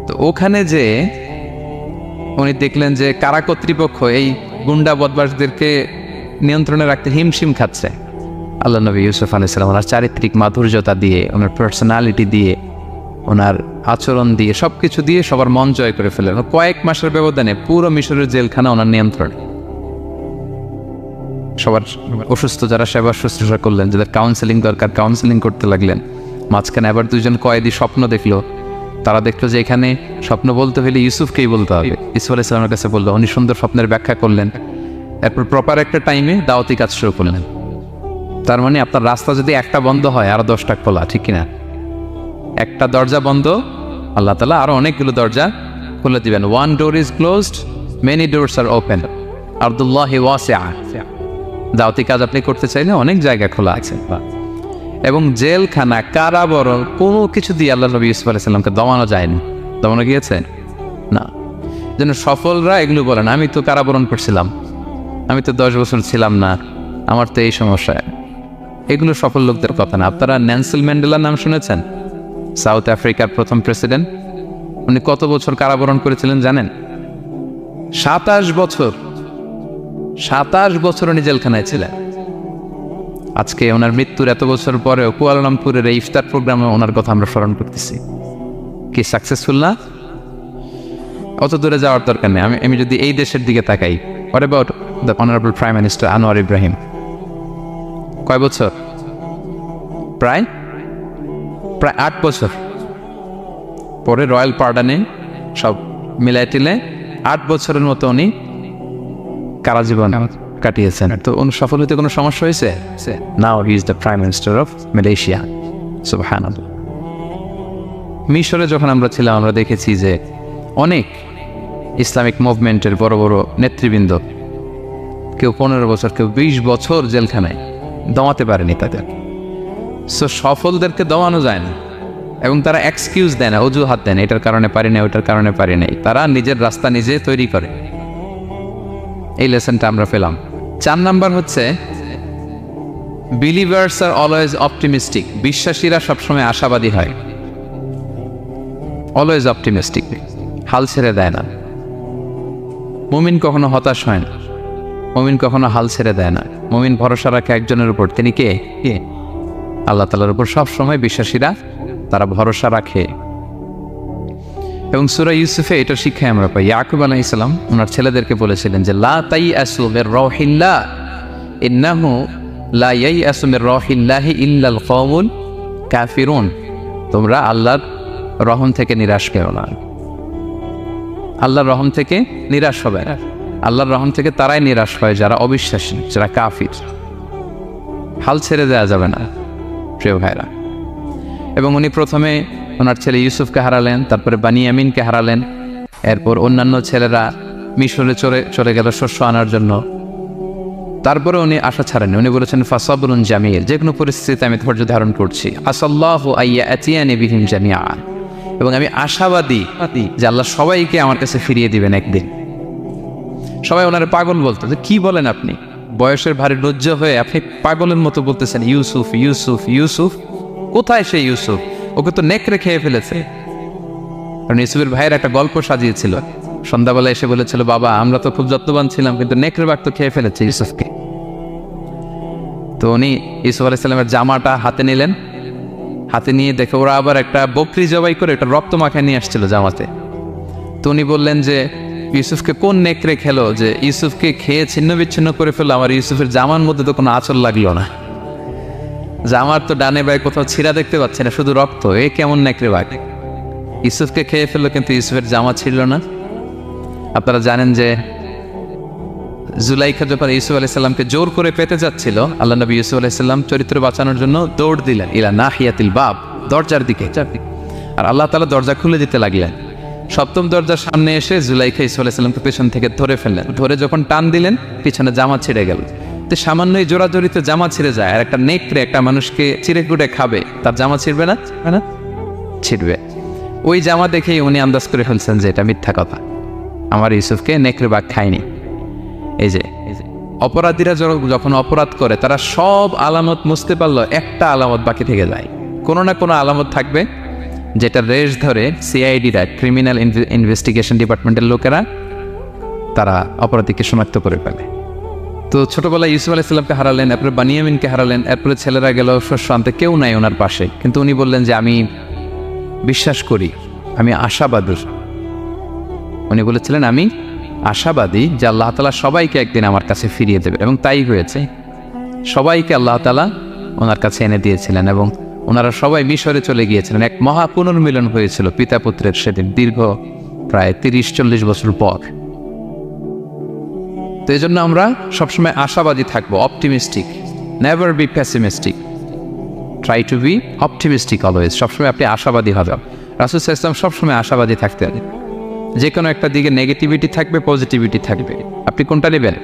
Speaker 1: তো ওখানে যে উনি দেখলেন যে কারা কর্তৃপক্ষ এই গুন্ডা বদমাশদেরকে নিয়ন্ত্রণে রাখতে হিমশিম খাচ্ছে। আল্লাহ নবী ইউসুফ আলাইহিস সালাম ওনার চারিত্রিক মাধুর্যতা দিয়ে, ওনার পার্সোনালিটি দিয়ে, ওনার আচরণ দিয়ে, সব কিছু দিয়ে সবার মন জয় করে ফেলেন। কয়েক মাসের ব্যবধানে পুরো মিশরের জেলখানা ওনার নিয়ন্ত্রণে। সবার অসুস্থ যারা সেবা শুশ্রূষা করলেন, যাদের কাউন্সেলিং দরকার কাউন্সেলিং করতে লাগলেন। মাঝখানে আবার 2জন কয়েদি স্বপ্ন দেখলো, তারা দেখলো যে এখানে স্বপ্ন বলতে হলে ইউসুফকেই বলতে হবে। ইউসুফ আলাইহিস সালামের কাছে বললো, উনি সুন্দর স্বপ্নের ব্যাখ্যা করলেন। এরপর প্রপার একটা টাইমে দাওয়াতি কাজ শুরু করলেন। তার মানে আপনার রাস্তা যদি একটা বন্ধ হয়, আরো 10টা খোলা, ঠিক কিনা? একটা দরজা বন্ধ, আল্লাহ তাআলা আরো অনেকগুলো দরজা খুলে দিবেন। One door is closed, many doors are open, আরদুল্লাহি ওয়াসিআ। দাওয়াতি কাজ আপনি করতে চাইলে অনেক জায়গা খোলা আছে। এবং জেলখানা, কারাবরণ, কোনো কিছু দিয়ে আল্লাহ নবী ইউসুফ আলাইহিস সালামকে দমানো যায়নি। দমানো গিয়েছে না। যেন সফলরা এগুলো বলেন, আমি তো কারাবরণ করছিলাম, আমি তো 10 বছর ছিলাম না, আমার তো এই সমস্যা। এগুলো সফল লোকদের কথা না। আপনারা নেলসন ম্যান্ডেলার নাম শুনেছেন? সাউথ আফ্রিকার প্রথম প্রেসিডেন্ট। উনি কত বছর কারাবরণ করেছিলেন জানেন? 27 বছর। 27 বছর উনি জেলখানায় ছিলেন। আজকে ওনার মৃত্যুর এত বছর পরেও কুয়ালালামপুরের এই ইফতার প্রোগ্রামে ওনার কথা আমরা স্মরণ করতেছি। কি সাকসেসফুল না? অত দূরে যাওয়ার দরকার নেই। আমি যদি এই দেশের দিকে তাকাই, what about the honourable prime minister Anwar Ibrahim? কয় বছর? প্রায় 8 বছর। পরে রয়্যাল পার্ডানে সব মিলাই টিলে 8 বছরের মতো উনি কারাজীবন কাটিয়েছেন। তো সফল হতে কোনো সমস্যা হয়েছে? Now he is the prime minister of Malaysia. সুবহানাল্লাহ। মিশরে যখন আমরা ছিলাম, আমরা দেখেছি যে অনেক ইসলামিক মুভমেন্টের বড় বড় নেতৃবৃন্দ, কেউ 15 বছর, কেউ 20 বছর জেলখানায়, দমাতে পারেনি তাদের। সো সফলদেরকে দমানো যায় না। এবং তারা এক্সকিউজ দেয় না, অজুহাত দেয় না, এটার কারণে পারি না, ওইটার কারণে পারি নাই। তারা নিজের রাস্তা নিজে তৈরি করে। এই লেসনটা আমরা পেলাম। 4 নাম্বার হচ্ছে, বিলিভার্স আর অলওয়েজ অপটিমিস্টিক। বিশ্বাসীরা সবসময় আশাবাদী হয়, অলওয়েজ অপটিমিস্টিক, হাল ছেড়ে দেয় না। মুমিন কখনো হতাশ হয় না, মুমিন কখনো হাল ছেড়ে দেয় না। মুমিন ভরসা রাখে একজনের উপর, তিনি কে? আল্লাহ তাআলার উপর। সবসময় বিশ্বাসীরা তারা ভরসা রাখে। এবং সূরা ইউসুফে এটা শিক্ষায় আমরা পাই, ইয়াকুব আলাইহিস সালাম ওনার ছেলেদেরকে বলেছিলেন যে লা তাইয়াসু মির রাহিল্লাহ ইন্নাহু লা ইয়াইয়াসু মির রাহিল্লাহি ইল্লাল কওমুল কাফিরুন। তোমরা আল্লাহর রহম থেকে নিরাশ পেও না। আল্লাহর রহম থেকে নিরাশ হবে না। আল্লাহর রহম থেকে তারাই নিরাশ হয় যারা অবিশ্বাসী, যারা কাফির। হাল ছেড়ে দেওয়া যাবে না প্রিয় ভাইরা। এবং উনি প্রথমে ওনার ছেলে ইউসুফকে হারালেন, তারপরে বানিয়ামিনকে হারালেন, এরপর অন্যান্য ছেলেরা মিশরে চলে গেল শস্য আনার জন্য। তারপরে উনি আশা ছাড়েননি, উনি বলেছেন ফাসাবরুন জামিল, যে কোনো পরিস্থিতিতে আমি ধৈর্য ধারণ করছি। আসাল্লাহু আইয়াতিয়ানি বিহিম জামিআ, এবং আমি আশাবাদী যে আল্লাহ সবাইকে আমার কাছে ফিরিয়ে দিবেন একদিন। সবাই ওনারে পাগল বলতো, যে কি বলেন আপনি, বয়সের ভারী লজ্জা হয়ে আপনি পাগলের মতো বলতেছেন ইউসুফ ইউসুফ ইউসুফ। কোথায় সে ইউসুফ? ওকে তো নেকড়ে খেয়ে ফেলেছে। কারণ ইউসুফের ভাইয়ের একটা গল্প সাজিয়েছিল, সন্ধ্যাবেলা এসে বলেছিল, বাবা আমরা তো খুব যত্নবান ছিলাম, কিন্তু নেকড়ে বাঘ তো খেয়ে ফেলেছে ইউসুফকে। তো উনি ইউসুফ আলাইহিস সালামের জামাটা হাতে নিলেন, হাতে নিয়ে দেখে ওরা আবার একটা বকরি জবাই করে একটা রক্ত মাখায় নিয়ে আসছিল জামাতে। তো উনি বললেন যে ইউসুফকে কোন নেকড়ে খেলো যে ইউসুফকে খেয়ে ছিন্ন বিচ্ছিন্ন করে ফেললো, আমার ইউসুফের জামার মধ্যে তো কোনো আঁচল লাগলো না, জামার তো ডানে বাই কোথাও ছিঁড়া দেখতে পাচ্ছে না, শুধু রক্ত। এ কেমন নেকড়ে বাঘ, ইউসুফকে খেয়ে ফেললো কিন্তু ইউসুফের জামা ছিঁড়ল না। আপনারা জানেন যে জুলাইখা যখন ইউসুফ আলাইহিস সালামকে জোর করে পেতে যাচ্ছিল, আল্লাহ নবী ইউসুফ আলাইহিস সালাম চরিত্র বাঁচানোর জন্য দৌড় দিলেন ইলা নাহিয়াতিল বাব, দরজার দিকে। আর আল্লাহ তাআলা দরজা খুলে দিতে লাগলেন। সপ্তম দরজার সামনে এসে জুলাইখা ইউসুফ আলাইহিস সালামকে পেছন থেকে ধরে ফেললেন। ধরে যখন টান দিলেন, পিছনে জামা ছিঁড়ে গেল। তো সামান্যই জোরাজোরিতে জামা ছিঁড়ে যায়, আর একটা নেকড়ে একটা মানুষকে চিড়ে কুটে খাবে, তার জামা ছিঁড়বে না? ছিঁড়বে। ওই জামা দেখেই উনি আন্দাজ করে ফেলছেন যে এটা মিথ্যা কথা, আমার ইউসুফকে নেকড়ে বাঘ খায়নি। এই যে অপরাধীরা যখন অপরাধ করে, তারা সব আলামত মুছতে পারলো, একটা আলামত বাকি থেকে যায়। কোনো না কোনো আলামত থাকবে যেটা রেশ ধরে সিআইডিরা, ক্রিমিনাল ইনভেস্টিগেশন ডিপার্টমেন্টের লোকেরা, তারা অপরাধীকে শনাক্ত করে ফেলে। তো ছোটবেলায় ইউসুফ আলাইহিস সালামকে হারালেন, এরপরে বানিয়ামিনকে হারালেন, এরপরে ছেলেরা গেল শস্য আনতে, কেউ নাই ওনার পাশে। কিন্তু উনি বললেন যে আমি বিশ্বাস করি, আমি আশাবাদী। উনি বলেছিলেন আমি আশাবাদী যে আল্লাহ তাআলা সবাইকে একদিন আমার কাছে ফিরিয়ে দেবে, এবং তাই হয়েছে। সবাইকে আল্লাহ তাআলা ওনার কাছে এনে দিয়েছিলেন, এবং ওনারা সবাই মিশরে চলে গিয়েছিলেন। এক মহা পুনর্মিলন হয়েছিল পিতা পুত্রের সেদিন, দীর্ঘ প্রায় 30-40 বছর পর। তো এই জন্য আমরা সবসময় আশাবাদী থাকবো, optimistic, never be pessimistic, try to B optimistic always. সবসময় আপনি আশাবাদী হবেন। রাসূল সাল্লাল্লাহু আলাইহি ওয়াসাল্লাম সবসময় আশাবাদী থাকতেন। যে কোনো একটা দিকে নেগেটিভিটি থাকবে, পজিটিভিটি থাকবে, আপনি কোনটা নেবেন?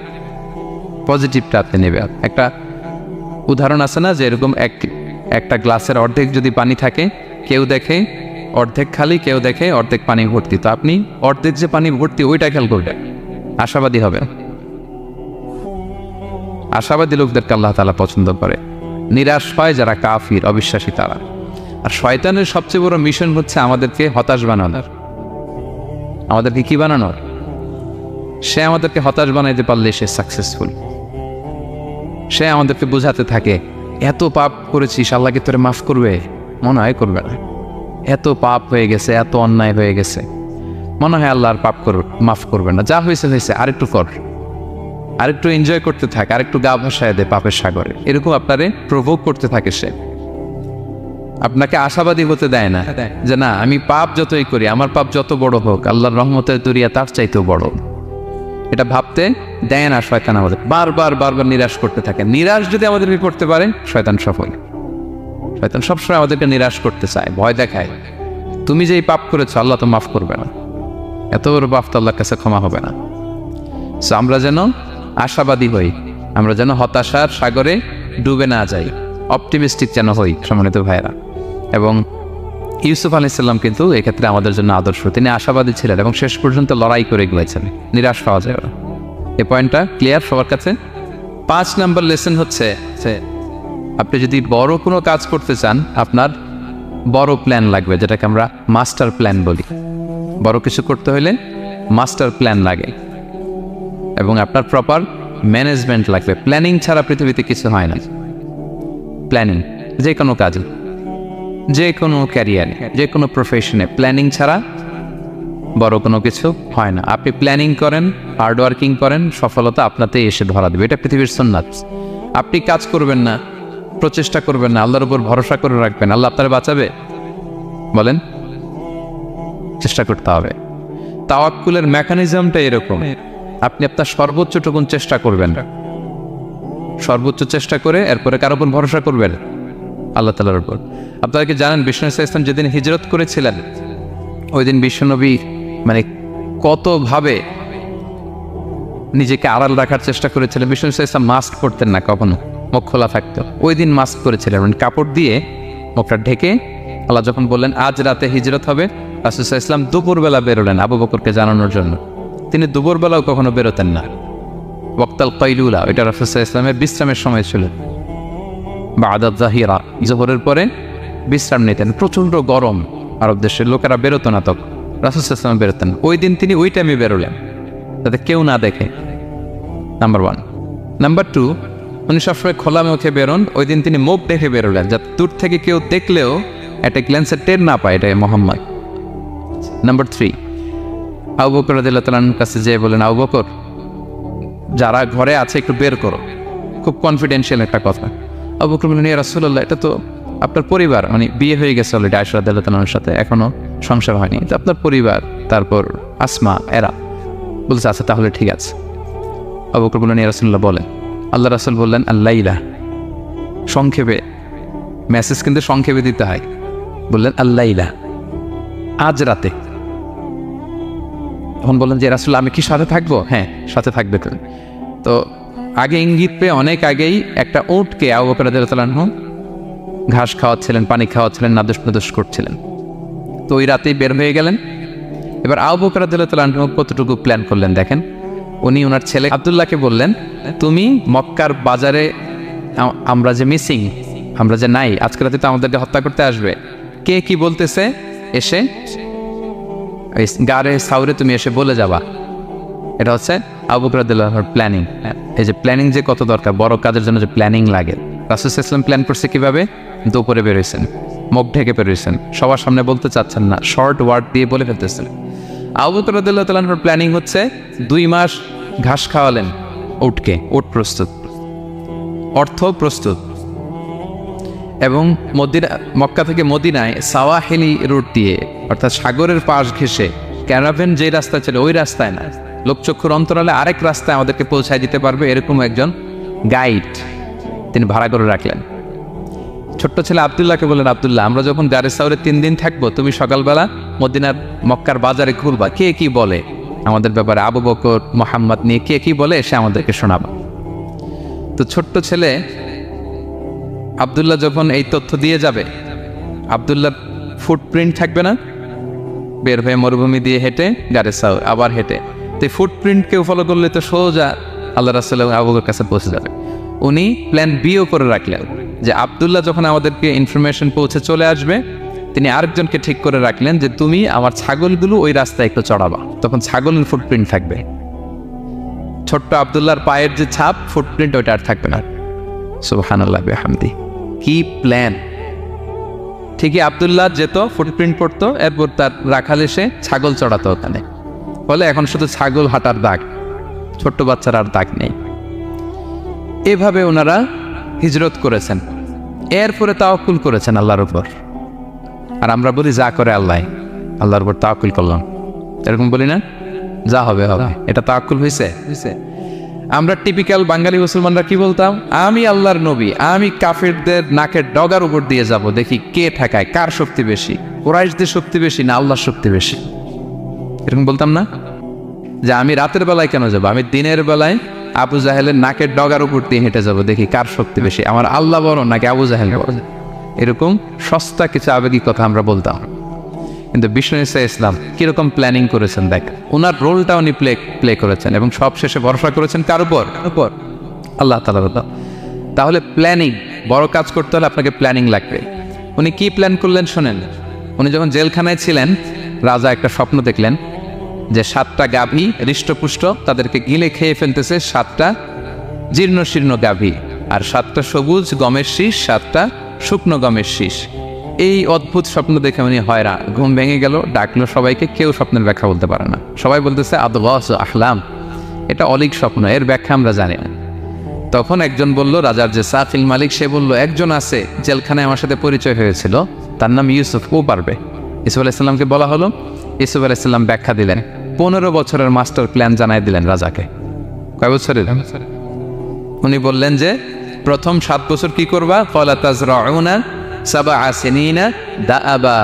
Speaker 1: পজিটিভটা আপনি নেবেন। একটা উদাহরণ আছে না, যে এরকম একটা গ্লাসের অর্ধেক যদি পানি থাকে, কেউ দেখে অর্ধেক খালি, কেউ দেখে অর্ধেক পানি ভর্তি, তো আপনি অর্ধেক যে পানি ভর্তি ওইটা খেয়াল করবেন, আশাবাদী হবে। আশাবাদী লোকদেরকে আল্লাহ তাআলা পছন্দ করে। নিরাশ হয় যারা কাফির, অবিশ্বাসী তারা। আর শয়তানের সবচেয়ে বড় মিশন হচ্ছে আমাদেরকে হতাশ বানানোর। আমাদেরকে কি বানানোর? সে আমাদেরকে হতাশ বানাইতে পারলে সে সাকসেসফুল। সে আমাদেরকে বোঝাতে থাকে, এত পাপ করেছিস, আল্লাহ কি তোরে মাফ করবে? মনে হয় করবে না। এত পাপ হয়ে গেছে, এত অন্যায় হয়ে গেছে, মনে হয় আল্লাহ আর মাফ করবে না। যা হয়েছে হয়েছে, আরেকটু কর, আরেকটু এনজয় করতে থাক, আরেকটু গা ভাসায় দে পাপের সাগরে। এরকম আপনারে প্রভোগ করতে থাকে সে। আপনাকে আশাবাদী হতে দেয় না যে না, আমি পাপ যতই করি, আমার পাপ যত বড় হোক, আল্লাহর রহমতের দরিয়া তার চাইতেও বড়। এটা ভাবতে দেয় না শয়তান। আমাদের বারবার নিরাশ করতে থাকে। নিরাশ যদি আমাদেরকে করতে পারে, শয়তান সফল। শয়তান সবসময় আমাদেরকে নিরাশ করতে চায়, ভয় দেখায়। তুমি যেই পাপ করেছো, আল্লাহ তো মাফ করবে না, এত বড় পাপ তো আল্লাহর কাছে ক্ষমা হবে না। সো আমরা যেন আশাবাদী হই, আমরা যেন হতাশার সাগরে ডুবে না যাই, অপটিমিস্টিক যেন হই সম্মানিত ভাইয়েরা। এবং ইউসুফ আলাইহিস সালাম কিন্তু এক্ষেত্রে আমাদের জন্য আদর্শ। তিনি আশাবাদী ছিলেন এবং শেষ পর্যন্ত লড়াই করে গিয়েছেন, নিরাশ পাওয়া যায় না। এই পয়েন্টটা ক্লিয়ার সবার কাছে? 5 নম্বর লেসন হচ্ছে, আপনি যদি বড় কোনো কাজ করতে চান, আপনার বড় প্ল্যান লাগবে, যেটাকে আমরা মাস্টার প্ল্যান বলি। বড় কিছু করতে হলে মাস্টার প্ল্যান লাগে, এবং আপনার প্রপার ম্যানেজমেন্ট লাগবে। প্ল্যানিং ছাড়া পৃথিবীতে কিছু হয় না। প্ল্যানিং যে কোনো কাজ, যে কোনো ক্যারিয়ারে, যে কোনো প্রফেশনে প্ল্যানিং ছাড়া বড় কোনো কিছু হয় না। আপনি প্ল্যানিং করেন, হার্ড ওয়ার্কিং করেন, সফলতা আপনাতেই এসে ধরা দেবে। এটা পৃথিবীর সুন্নাত। আপনি কাজ করবেন না, প্রচেষ্টা করবেন না, আল্লাহর উপর ভরসা করে রাখবেন, আল্লাহ আপনার বাঁচাবে? বলেন, চেষ্টা করতে হবে। তাওয়াক্কুলের মেকানিজমটা এরকম, আপনি আপনার সর্বোচ্চটুকুন চেষ্টা করবেন, সর্বোচ্চ চেষ্টা করে এরপরে কার উপর ভরসা করবেন? আল্লাহ তাআলার উপর। আপনারা কি জানেন বিষ্ণু ইসলাম যেদিন হিজরত করেছিলেন, ওই দিন বিশ্বনবী মানে কতভাবে নিজেকে আড়াল রাখার চেষ্টা করেছিলেন। বিষ্ণু ইসলাম মাস্ক পরতেন না, কখনো মুখ খোলা থাকতো। ওই দিন মাস্ক করেছিলেন, মানে কাপড় দিয়ে মুখটা ঢেকে। আল্লাহ যখন বললেন আজ রাতে হিজরত হবে, রাসূল সাল্লাল্লাহু আলাইহি ওয়াসাল্লাম দুপুরবেলা বেরোলেন আবু বকরকে জানানোর জন্য। তিনি দুপুরবেলাও কখনো বেরোতেন না। ওয়াক্তাল কাইলুলা, এটা রাসূল সাল্লাল্লাহু আলাইহি ওয়াসাল্লামের বিশ্রামের সময় ছিল। বাদাত জাহিরা, জোহরের পরে বিশ্রাম নিতেন। প্রচণ্ড গরম, আরব দেশের লোকেরা বেরোতো না, তখন রাসূল সাল্লাল্লাহু আলাইহি ওয়াসাল্লাম বেরোতেন। ওই দিন তিনি ওই টাইমে বেরোলেন যাতে কেউ না দেখে, নাম্বার 1। নাম্বার 2, উনি সবসময় খোলা মুখে বেরোন, ওই দিন তিনি মুখ দেখে বেরোলেন যাতে দূর থেকে কেউ দেখলেও একটা গ্ল্যান্সে টের না পায় এটা মোহাম্মদ। নাম্বার 3, আবু বকর রাদিয়াল্লাহু তাআলার কাছে যেয়ে বলেন, আবু বকর যারা ঘরে আছে একটু বের করো, খুব কনফিডেন্সিয়াল একটা কথা। আবু বকর বললেন, ইয়া রাসূলুল্লাহ, এটা তো আপনার পরিবার, মানে বিয়ে হয়ে গেছে অলরেডি আয়েশা রাদিয়াল্লাহু তাআলার সাথে, এখনো সংসার হয়নি, তো আপনার পরিবার, তারপর আসমা, এরা। বলছে আচ্ছা তাহলে ঠিক আছে। আবু বকর বললেন, ইয়া রাসূলুল্লাহ বলেন। আল্লাহ রাসূল বললেন, আল্লাইলা, সংক্ষেপে, মেসেজ কিন্তু সংক্ষেপে দিতে হয়। বললেন আল্লাইলা, আজ রাতে। তখন বললেন যে রাসূল আমি কি সাথে থাকবো? হ্যাঁ সাথে থাকবে। তো আগে ইঙ্গিত পেয়ে অনেক আগেই একটা উটকে আবু বকর রাদিয়াল্লাহু তাআলা আনহু ঘাস খাওয়াচ্ছিলেন, পানি খাওয়াচ্ছিলেন, নাদুস নাদুস করছিলেন। তো ওই রাতেই বের হয়ে গেলেন। এবার আবু বকর রাদিয়াল্লাহু তাআলা আনহু কতটুকু প্ল্যান করলেন দেখেন। উনি ওনার ছেলে আব্দুল্লাহকে বললেন, তুমি মক্কার বাজারে আমরা যে মিসিং, আমরা যে নাই, আজকে রাতে তো আমাদেরকে হত্যা করতে আসবে, কে কি বলতেছে এসে গারে সাউরে তুমি এসে বলে যাবা। এটা হচ্ছে আবু বকর রাদিয়াল্লাহু আনহুর প্ল্যানিং। এই যে প্ল্যানিং যে কত দরকার, বড় কাজের জন্য যে প্ল্যানিং লাগে। রাসূল সাল্লাল্লাহু আলাইহি ওয়াসাল্লাম প্ল্যান করছে কিভাবে? দুপুরে বেরোইছেন, মুখ ঢেকে বেরোইছেন, সবার সামনে বলতে চাচ্ছেন না, শর্ট ওয়ার্ড দিয়ে বলে ফেলতেছেন। আবু বকর রাদিয়াল্লাহু তাআলা আনহুর প্ল্যানিং হচ্ছে 2 মাস ঘাস খাওয়ালেন উটকে, উট প্রস্তুত, অর্থ প্রস্তুত, এবং মক্কা থেকে মদিনায় সাওয়াহিলি রুট দিয়ে, অর্থাৎ সাগরের পাশ ঘেঁষে ক্যারাভেন যে রাস্তা ছিল ওই রাস্তায় না, লোকচক্ষুর অন্তরালে আরেক রাস্তায় আমাদেরকে পৌঁছায় দিতে পারবে এরকম একজন গাইড তিনি ভাড়া করে রাখলেন। ছোট্ট ছেলে আব্দুল্লাহকে বললেন, আব্দুল্লাহ আমরা যখন গারে সাউরে 3 দিন থাকবো, তুমি সকালবেলা মদিনার মক্কার বাজারে ঘুরবা, কে কি বলে আমাদের ব্যাপারে, আবু বকর মুহাম্মদ নিয়ে কে কি বলে সে আমাদেরকে শোনাবা। তো ছোট্ট ছেলে আব্দুল্লাহ যখন এই তথ্য দিয়ে যাবে, আব্দুল্লাহর ফুটপ্রিন্ট থাকবে না, বের হয়ে মরুভূমি দিয়ে হেঁটে গারে সাউর আবার হেঁটে, তো এই ফুটপ্রিন্টকেও ফলো করলে তো সোজা আল্লাহ রাসূল এবং আবু বকরের কাছে পৌঁছে যাবে। উনি প্ল্যান বিও করে রাখলেন যে আব্দুল্লাহ যখন আমাদেরকে ইনফরমেশন পৌঁছে চলে আসবে, তিনি আরেকজনকে ঠিক করে রাখলেন যে তুমি আমার ছাগলগুলো ওই রাস্তায় একটু চড়াবা, তখন ছাগলের ফুটপ্রিন্ট থাকবে, ছোট্ট আব্দুল্লাহর পায়ের যে ছাপ ফুটপ্রিন্ট ওইটা আর থাকবে না। সুবহানাল্লাহ বিহামদি, কি প্ল্যান! ঠিকই আব্দুল্লাহ যেত, ফুটপ্রিন্ট পড়তো, এরপর তার রাখাল এসে ছাগল চড়াতো ওখানে, ফলে এখন শুধু ছাগল হাঁটার দাগ, ছোট্ট বাচ্চার আর দাগ নেই। এভাবে ওনারা হিজরত করেছেন, এরপরে তাওয়াক্কুল করেছেন আল্লাহর উপর। আর আমরা বলি যা করে আল্লাহ, আল্লাহর উপর তাওয়াক্কুল করলাম, এরকম বলি না? যা হবে হবে, এটা তাওয়াক্কুল হয়েছে? আমরা টিপিক্যাল বাঙালি মুসলমানরা কি বলতাম? আমি আল্লাহর নবী, আমি কাফেরদের নাকের ডগার উপর দিয়ে যাব, দেখি কে ঠেকায়, কার শক্তি বেশি, কুরাইশদের শক্তি বেশি না আল্লাহর শক্তি বেশি, এরকম বলতাম না? যে আমি রাতের বেলায় কেন যাব, আমি দিনের বেলায় আবু জাহেলের নাকের ডগার উপর দিয়ে হেঁটে যাব, দেখি কার শক্তি বেশি, আমার আল্লাহ বড় নাকি আবু জাহেল বড়। এরকম সস্তা কিছু আবেগিক কথা আমরা বলতাম। কিন্তু বিষ্ণু ইসলাম কিরকম প্ল্যানিং করেছেন দেখ, ওনার রোলটা উনি প্লে করেছেন, এবং সব শেষে ভরসা করেছেন কার উপর? আল্লাহ তাআলা। তাহলে প্ল্যানিং, বড় কাজ করতে হলে আপনাকে প্ল্যানিং লাগবে। উনি কি প্ল্যান করলেন শোনেন। উনি যখন জেলখানায় ছিলেন, রাজা একটা স্বপ্ন দেখলেন যে 7টা গাভী হৃষ্টপুষ্ট, তাদেরকে গিলে খেয়ে ফেলতেছে 7টা জীর্ণ শীর্ণ গাভী, আর 7টা সবুজ গমের শীষ, 7টা শুকনো গমের শীষ। এই অদ্ভুত স্বপ্ন দেখে উনি হয়রান, ঘুম ভেঙে গেল, ডাকলো সবাইকে, কেউ স্বপ্নের ব্যাখ্যা বলতে পারে না। সবাই বলতেছে আদগাস আহলাম, এটা অলীক স্বপ্ন, এর ব্যাখ্যা আমরা জানি না। তখন একজন বলল, রাজার যে সাফিল মালিক, সে বলল একজন আছে জেলখানায় আমার সাথে পরিচয় হয়েছিল, তার নাম ইউসুফ, ও পারবে। ইউসুফ আলাইসাল্লামকে বলা হলো, ইউসুফ আলাইসাল্লাম ব্যাখ্যা দিলেন, 15 বছরের মাস্টার প্ল্যান জানাই দিলেন রাজাকে। কয় বছরের? উনি বললেন যে প্রথম 7 বছর কি করবা, ক্বালা তাজরাউনা সাবআ সিনিনা দাআবা,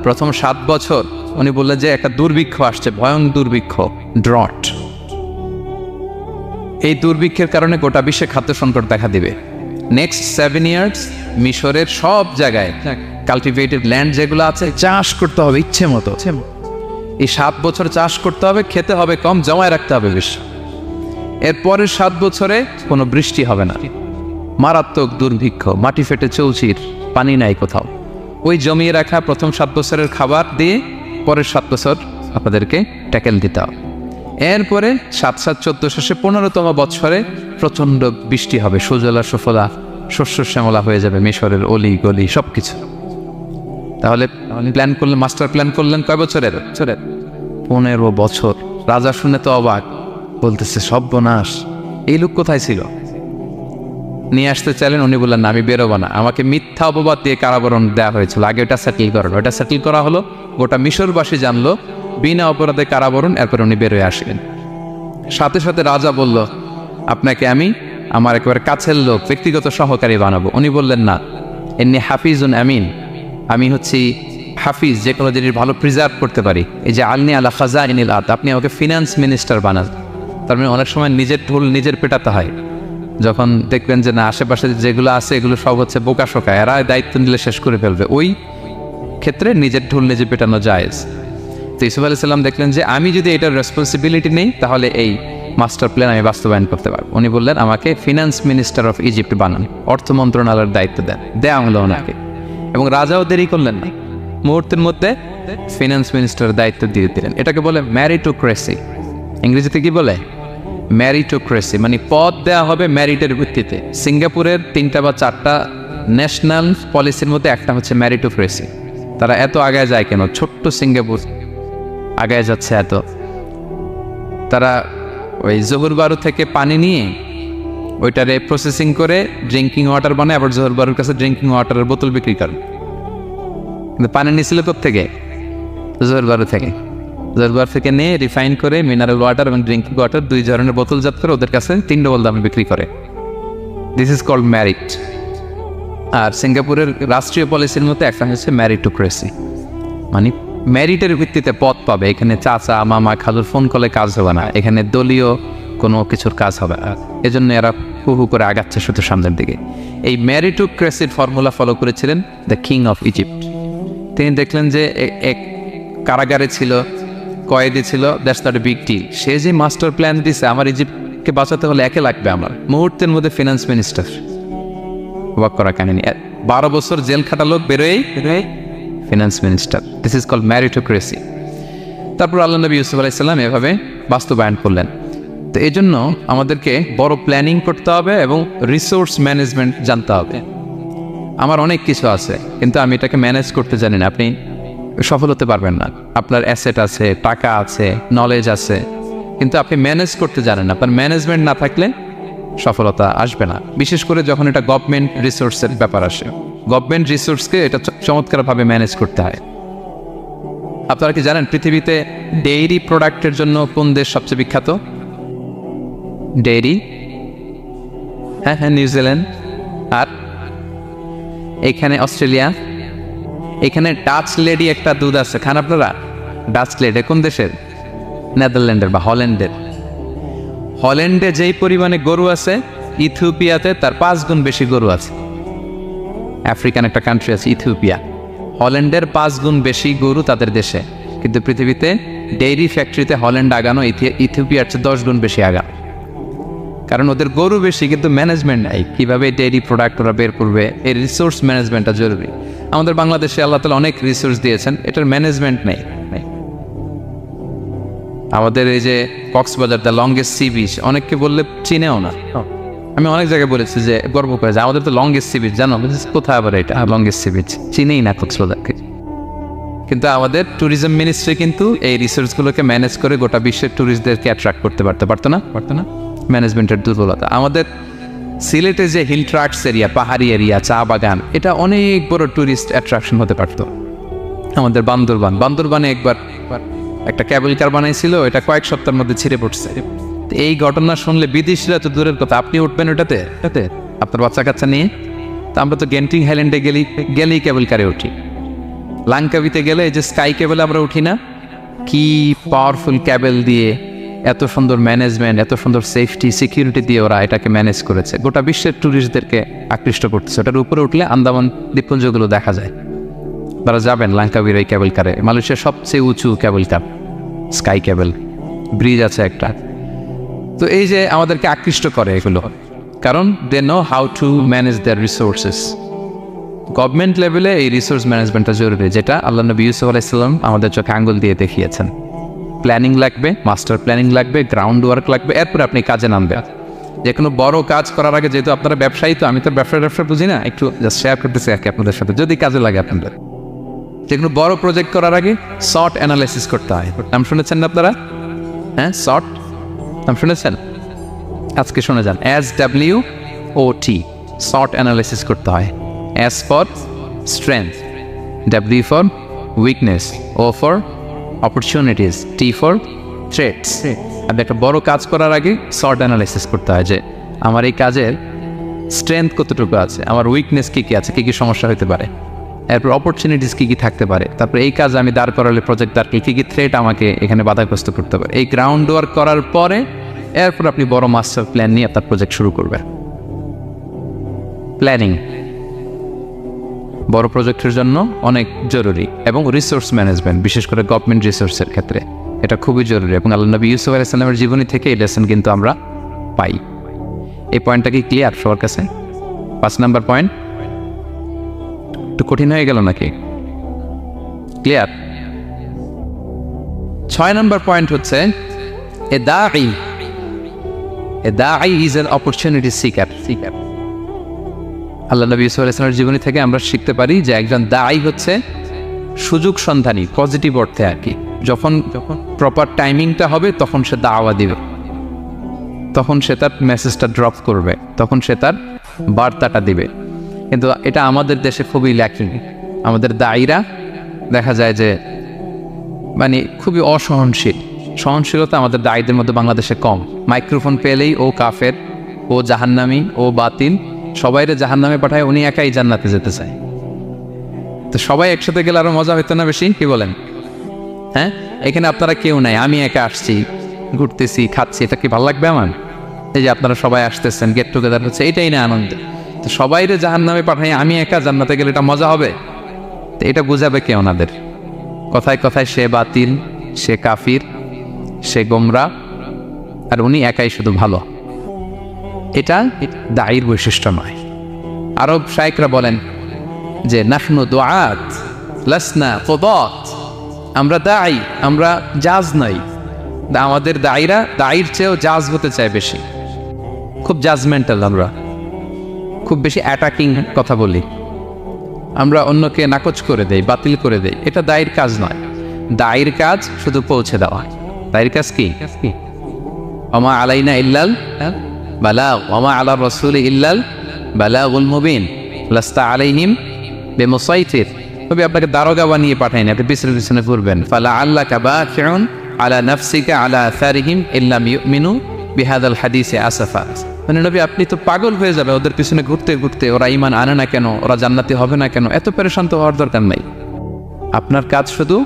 Speaker 1: প্রথম 7 বছর উনি বললেন যে একটা দুর্ভিক্ষ আসছে, ভয়ঙ্কর দুর্ভিক্ষ, ড্রট। এই দুর্ভিক্ষের কারণে গোটা বিশ্বে খাদ্য সংকট দেখা দিবে। নেক্সট 7 ইয়ার্স মিশরের সব জায়গায় কাল্টিভেটেড ল্যান্ড যেগুলো আছে চাষ করতে হবে ইচ্ছে মতো। এই 7 বছর চাষ করতে হবে, খেতে হবে কম, জমায় রাখতে হবে বেশি। এর পরের 7 বছরে কোনো বৃষ্টি হবে না, মারাত্মক দুর্ভিক্ষ, মাটি ফেটে চৌচির, পানি নাই কোথাও। ওই জমিয়ে রাখা প্রথম 7 বছরের খাবার দিয়ে পরের 7 বছর আপনাদেরকে ট্যাকেল দিতে হবে। এরপরে 7-7-14 শেষে 15তম বৎসরে প্রচণ্ড বৃষ্টি হবে, সুজলা সুফলা, শস্য শ্যামলা হয়ে যাবে মিশরের অলি গলি সব কিছু। তাহলে প্ল্যান করলেন, মাস্টার প্ল্যান করলেন কয় বছরের? 15 বছর। রাজা শুনে তো অবাক, বলতেছে সর্বনাশ, এই লোক কোথায় ছিল? নিয়ে আসতে চাইলেন, উনি বললেন না, আমি বেরোবো না, আমাকে মিথ্যা অপবাদ দিয়ে কারাবরণ দেওয়া হয়েছিল, আগে ওটা সেটেল করানো। ওটা সেটেল করা হলো, গোটা মিশরবাসী জানলো, বিনা অপরাধে কারাবরণ। এরপর উনি বেরোয় আসলেন। সাথে সাথে রাজা বলল, আপনাকে আমি আমার একেবারে কাছের লোক, ব্যক্তিগত সহকারী বানাবো। উনি বললেন না, এমনি হাফিজুন আমিন, আমি হচ্ছি হাফিজ, যে কোনো জিনিস ভালো প্রিজার্ভ করতে পারি। এই যে আলনি আলা খাজাইনিল আরদ, আপনি আমাকে ফিনান্স মিনিস্টার বানান। তার মানে অনেক সময় নিজের ঢোল নিজের পেটাতে হয়। যখন দেখবেন যে না, আশেপাশে যেগুলো আছে এগুলো সব হচ্ছে বোকা শোকা, এরা দায়িত্ব নিলে শেষ করে ফেলবে, ওই ক্ষেত্রে নিজের ঢোল নিজে পেটানো জায়েজ। তো ইউসুফ আলাইহিস সালাম দেখলেন যে আমি যদি এটার রেসপন্সিবিলিটি নেই, তাহলে এই মাস্টার প্ল্যান আমি বাস্তবায়ন করতে পারবো। উনি বললেন, আমাকে ফিনান্স মিনিস্টার অফ ইজিপ্ট বানান, অর্থ মন্ত্রণালয়ের দায়িত্ব দেন। দেয়া হলো ওনাকে, এবং রাজাও দেরি করলেন না, মুহূর্তের মধ্যে ফিনান্স মিনিস্টারের দায়িত্ব দিয়ে দিলেন। এটাকে বলে ম্যারিটোক্রেসি। ইংরেজিতে কি বলে? ম্যারিটোক্রেসি, মানে পদ দেওয়া হবে ম্যারিটের ভিত্তিতে। সিঙ্গাপুরের 3টা বা 4টা ন্যাশনাল পলিসির মধ্যে একটা হচ্ছে ম্যারিটোক্রেসি। তারা এত আগায় যায় কেন? ছোট্ট সিঙ্গাপুর আগায় যাচ্ছে এত। তারা ওই জহুর বারু থেকে পানি নিয়ে ওইটারে প্রসেসিং করে ড্রিঙ্কিং ওয়াটার বানায়, আবার জহুর বারুর কাছে ড্রিঙ্কিং ওয়াটারের বোতল বিক্রি করে। কিন্তু পানি নিয়েছিল কোত্থেকে? জহুর বারু থেকে। জহুর বারু থেকে নিয়ে রিফাইন করে মিনারেল ওয়াটার এবং ড্রিঙ্কিং ওয়াটার 2 ধরনের বোতলজাত করে ওদের কাছে 3 ডবল দামে বিক্রি করে। This is called merit. আর সিঙ্গাপুরের রাষ্ট্রীয় পলিসির মধ্যে একটা হচ্ছে ম্যারিটোক্রেসি, মানে ম্যারিটের ভিত্তিতে পদ পাবে। এখানে চাচা মামা খালুর ফোন কলে কাজ হবে না, এখানে দলীয় কোনো কিছুর কাজ হবে না। এজন্য এরা হু করে আগাচ্ছে শুধু সামনের দিকে। এই ম্যারিটোক্রেসির ফর্মুলা ফলো করেছিলেন দ্য কিং অফ ইজিপ্ট। তিনি দেখলেন যে এক কারাগারে ছিল, কয়েদি ছিল, that's not a big deal. সে যে মাস্টার প্ল্যান দিছে, আমার ইজিপ্টকে বাঁচাতে হলে একে লাগবে আমার। মুহূর্তের মধ্যে ফিনান্স মিনিস্টার। অবাক করা কাহিনী। 12 বছর জেল খাটা লোক বেরোয় finance minister. This is called meritocracy. তারপর আল্লাহ নবী ইউসুফ আলাইহিস সালাম এভাবে বাস্তবায়ন করলেন। তো এই জন্য আমাদেরকে বড় প্ল্যানিং করতে হবে এবং রিসোর্স ম্যানেজমেন্ট জানতে হবে। আমার অনেক কিছু আছে, কিন্তু আমি এটাকে ম্যানেজ করতে জানি না, আপনি সফল হতে পারবেন না। আপনার অ্যাসেট আছে, টাকা আছে, নলেজ আছে, কিন্তু আপনি ম্যানেজ করতে জানেন না। আপনার ম্যানেজমেন্ট না থাকলে সফলতা আসবে না। বিশেষ করে যখন এটা গভর্নমেন্ট রিসোর্সের ব্যাপার আসে, গভর্নমেন্ট রিসোর্সকে এটা চমৎকারভাবে ম্যানেজ করতে হয়। আপনারা কি জানেন পৃথিবীতে ডেইরি প্রোডাক্টের জন্য কোন দেশ সবচেয়ে বিখ্যাত? ডেইরি? হ্যাঁ, নিউজিল্যান্ড। আর এখানে অস্ট্রেলিয়া। এখানে ডাচ লেডি একটা দুধ আছে, খান আপনারা? ডাচ লেডি কোন দেশের? নেদারল্যান্ডের বা হল্যান্ডের। হল্যান্ডে যেই পরিমাণে গরু আছে, ইথিওপিয়াতে তার 5 গুণ বেশি গরু আছে। আফ্রিকান একটা কান্ট্রি আছে ইথিওপিয়া, হল্যান্ডের 5 গুণ বেশি গরু তাদের দেশে। কিন্তু পৃথিবীতে ডেইরি ফ্যাক্টরিতে হল্যান্ড আগানো ইথিওপিয়ার চেয়ে 10 গুণ বেশি আগানো। কারণ ওদের গরু বেশি, কিন্তু ম্যানেজমেন্ট নাই। কীভাবে ডেইরি প্রোডাক্ট ওরা বের করবে, এই রিসোর্স ম্যানেজমেন্টটা জরুরি। আমাদের বাংলাদেশে আল্লাহ তাআলা অনেক রিসোর্স দিয়েছেন, এটার ম্যানেজমেন্ট নেই। আমাদের এই যে Cox's Bazar the longest sea beach, অনেককে বললে চিনেও না। আমি অনেক জায়গায় বলেছি যে গর্ব করে যে আমাদের তো লংগেস্ট সি বিচ, জানো কোথায় আবার এটা লংগেস্ট সি বিচ, চিনেই না কক্সবাজারকে। কিন্তু আমাদের ট্যুরিজম মিনিস্ট্রি কিন্তু এই রিসোর্সগুলোকে ম্যানেজ করে গোটা বিশ্বের ট্যুরিস্টদেরকে অ্যাট্রাক্ট করতে পারতো না ম্যানেজমেন্টের দুর্বলতা। আমাদের সিলেটে যে হিল ট্রাক্টস এরিয়া, পাহাড়ি এরিয়া, চা বাগান, এটা অনেক বড় ট্যুরিস্ট অ্যাট্রাকশন হতে পারতো। আমাদের বান্দরবানে একবার একটা ক্যাবল কার বানাইছিল, এটা কয়েক সপ্তাহের মধ্যে ছিঁড়ে পড়ছে। এই ঘটনা শুনলে বিদেশিরা তো দূরের কথা, আপনি উঠবেন ওটাতে আপনার বাচ্চা কাচ্চা নিয়ে? তা আমরা তো গেন্টিং হাইল্যান্ডে গেলেই ক্যাবল কারে উঠি, লাঙ্কাবিতে গেলে এই যে স্কাই কেবল আমরা উঠি না, কি পাওয়ারফুল ক্যাবেল দিয়ে, এত সুন্দর ম্যানেজমেন্ট, এত সুন্দর সেফটি সিকিউরিটি দিয়ে ওরা এটাকে ম্যানেজ করেছে, গোটা বিশ্বের ট্যুরিস্টদেরকে আকৃষ্ট করতেছে। ওটার উপরে উঠলে আন্দামান দ্বীপপুঞ্জগুলো দেখা যায়। তারা যাবেন লাঙ্কাবির এই ক্যাবেল কারে, মালয়েশিয়ার সবচেয়ে উঁচু ক্যাবেল কার, স্কাই কেবল ব্রিজ আছে একটা। তো এই যে আমাদেরকে আকৃষ্ট করে এগুলো, কারণ they know how to manage their resources. Government লেভেলে এই রিসোর্স ম্যানেজমেন্টটা জরুরি, যেটা আল্লাহ নবী ইউসুফ আলাইহিস সালাম আমাদের চোখে আঙ্গুল দিয়ে দেখিয়েছেন। প্ল্যানিং লাগবে, মাস্টার প্ল্যানিং লাগবে, গ্রাউন্ড ওয়ার্ক লাগবে, এরপরে আপনি কাজে নামবেন। যে কোনো বড় কাজ করার আগে, যেহেতু আপনারা ব্যবসায়ী, তো আমি তো ব্যবসা বুঝি না, একটু জাস্ট শেয়ার করতেছি আর কি আপনাদের সাথে, যদি কাজে লাগে আপনাদের। যে কোনো বড় প্রজেক্ট করার আগে শর্ট অ্যানালাইসিস করতে হয়। নাম শুনেছেন না আপনারা? হ্যাঁ, শর্ট নাম শুনেছেন? আজকে শুনে যান, SWOT, শর্ট অ্যানালাইসিস করতে হয়। S for strength, W for weakness, O for opportunities, T for threats. আপনি একটা বড় কাজ করার আগে শর্ট অ্যানালাইসিস করতে হয় যে আমার এই কাজের স্ট্রেংথ কতটুকু আছে, আমার উইকনেস কী কী আছে, কী কী সমস্যা হতে পারে, এরপর অপরচুনিটিস কী কী থাকতে পারে, তারপর এই কাজ আমি দাঁড় করালে, প্রজেক্ট দাঁড় করলে কী কী থ্রেট আমাকে এখানে বাধাগ্রস্ত করতে পারে। এই গ্রাউন্ড ওয়ার্ক করার পরে এরপর আপনি বড় মাস্টার প্ল্যান নিয়ে আপনার প্রজেক্ট শুরু করবেন। প্ল্যানিং বড় প্রজেক্টের জন্য অনেক জরুরি, এবং রিসোর্স ম্যানেজমেন্ট, বিশেষ করে গভর্নমেন্ট রিসোর্সের ক্ষেত্রে এটা খুবই জরুরি। এবং আল্লাহ নবী ইউসুফ আলাইহিস সালামের জীবনী থেকে এই লেসন কিন্তু আমরা পাই। এই পয়েন্টটা কি ক্লিয়ার সবার কাছে? 5 নাম্বার পয়েন্ট একটু কঠিন হয়ে গেল নাকি? ক্লিয়ার? 6 নাম্বার পয়েন্ট হচ্ছে এ দাঈ ইজ অ্যান অপরচুনিটি সিকার। আল্লাহ নবী ইউসুফ আলাইহিস সালামের জীবনী থেকে আমরা শিখতে পারি যে একজন দাঈ হচ্ছে সুযোগ সন্ধানী, পজিটিভ অর্থে আর কি। যখন প্রপার টাইমিংটা হবে তখন সে দাওয়া দিবে, তখন সে তার মেসেজটা ড্রপ করবে, তখন সে তার বার্তাটা দিবে। কিন্তু এটা আমাদের দেশে খুবই ল্যাকিং। আমাদের দায়ীরা দেখা যায় যে মানে খুবই অসহনশীল, সহনশীলতা আমাদের দায়ীদের মধ্যে বাংলাদেশে কম। মাইক্রোফোন পেলেই ও কাফের, ও জাহান্নামী, ও বাতিল, সবাইরে জাহান্নামে পাঠায়, উনি একাই জান্নাতে যেতে চায়। তো সবাই একসাথে গেলে আরো মজা হইতো না বেশি? কি বলেন? হ্যাঁ, এখানে আপনারা কেউ নাই, আমি একা আসছি, ঘুরতেছি, খাচ্ছি, এটা কি ভালো লাগবে আমার? এই যে আপনারা সবাই আসতেছেন, গেট টুগেদার হচ্ছে, এটাই না আনন্দ। তো সবাইরে জাহান্নামে পাঠাই, আমি একা জান্নাতে গেলে এটা মজা হবে? তো এটা বুঝাবে কে ওনাদের? কথায় কথায় সে বাতিল, সে কাফির, সে গোমরা, আর উনি একাই শুধু ভালো। এটা দায়ীর বৈশিষ্ট্য নয়। আরব শায়েখরা বলেন যে নাহনু দুআত লাসনা কুদাত, আমরা দায়ী, আমরা জাজ নই। আমাদের দায়ীরা দায়ীর চেয়েও জাজ হতে চায় বেশি, খুব জাজমেন্টাল, আমরা খুব বেশি অ্যাটাকিং কথা বলি, আমরা অন্যকে নাকচ করে দেই, বাতিল করে দেই। এটা দায়ীর কাজ নয়। দায়ীর কাজ শুধু পৌঁছে দেওয়া। দায়ীর কাজ কি? ওমা আলাইনা ইল্লাল বালাগ ওমা আলা রাসূলি ইল্লাল বালাগুল মুবিন লাস্তা আলাইহিম বিমুসাইতির। তবে আপনাকে দারোগা বানিয়ে পাঠাইনি, আপনি পিছনে পিছনে ঘুরবেন। ফালা আল্লাকা বাকিউন আলা নাফসিকা আলা আসারিহিম ইল্লাম ইউমিনু বিহাদাল হাদিসে আসাফা। মানে নবী, আপনি তো পাগল হয়ে যাবে ওদের পিছনে ঘুরতে ঘুরতে, ওরা ঈমান আনে না কেন, ওরা জান্নাতি হবে না কেন, এত পেরেশান তো হওয়ার দরকার নাই। আপনার কাজ শুধু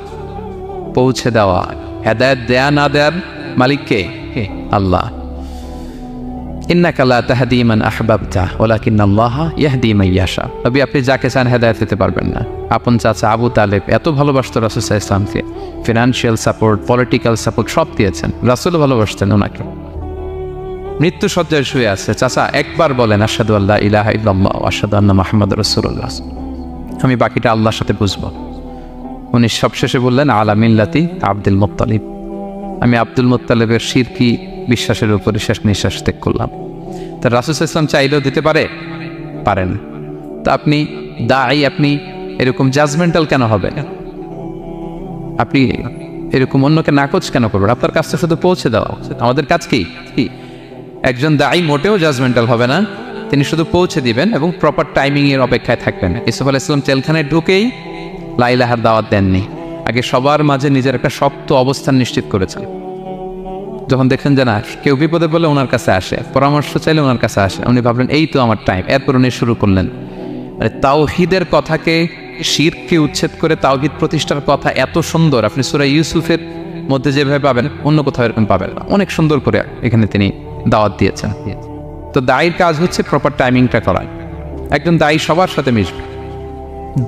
Speaker 1: পৌঁছে দেওয়া। হেদায়েত দেয়া না দেয়ার মালিক কে? আল্লাহ। ইন্নাকা লা তাহদি মান আহবাবতা ওয়ালাকিন্নাল্লাহা ইয়াহদি মান ইয়াশা। নবী, আপনি যাকে চান হেদায়েত দিতে পারবেন না। আপন চাচা আবু তালেব এত ভালোবাসতো রাসূল সাল্লাল্লাহু আলাইহি ওয়াসাল্লামকে, ফিনান্সিয়াল সাপোর্ট, পলিটিক্যাল সাপোর্ট সব দিয়েছেন। রাসূল ভালোবাসতেন ওনাকে। মৃত্যু সজ্জায় শুয়ে আছে, চাচা একবার বলেন আশহাদু আল্লা ইলাহা ইল্লাল্লাহ ওয়া আশহাদু আন্না মুহাম্মাদুর রাসূলুল্লাহ, আমি বাকিটা আল্লাহর সাথে বুঝবো। উনি সবশেষে বললেন আলা মিল্লাতি আব্দুল মুত্তালিব, আমি আব্দুল মুত্তালিবের শিরকি বিশ্বাসের উপরে শেষ নিঃশ্বাস ত্যাগ করলাম। তা রাসূল সাল্লাল্লাহু আলাইহি ওয়াসাল্লাম চাইলেও দিতে পারেন। তা আপনি দাঈ, আপনি এরকম জাজমেন্টাল কেন হবেন? আপনি এরকম অন্যকে নাকচ কেন করবেন? আপনার কাজটা শুধু পৌঁছে দেওয়া। আমাদের কাজ কি? একজন দাঈ মোটেও জাজমেন্টাল হবে না, তিনি শুধু পৌঁছে দিবেন এবং প্রপার টাইমিং এর অপেক্ষায় থাকবেন। ইউসুফ আলাইহিস সালাম জেলখানায় ঢুকেই লা ইলাহার দাওয়াত দেননি, আগে সবার মাঝে নিজের একটা শক্ত অবস্থান নিশ্চিত করেছেন। যখন দেখেন যে না কেউ বিপদে বলে ওনার কাছে আসে, পরামর্শ চাইলে ওনার কাছে আসে, উনি ভাবলেন এই তো আমার টাইম। এরপর উনি শুরু করলেন মানে তাওহীদের কথাকে, শিরককে উচ্ছেদ করে তাওহীদ প্রতিষ্ঠার কথা এত সুন্দর আপনি সূরা ইউসুফের মধ্যে যেভাবে পাবেন অন্য কোথাও এরকম পাবেন না। অনেক সুন্দর করে এখানে তিনি দাওয়াত দিয়েছেন। তো দায়ীর কাজ হচ্ছে প্রপার টাইমিংটা করা। একজন দায়ী সবার সাথে মিশবে,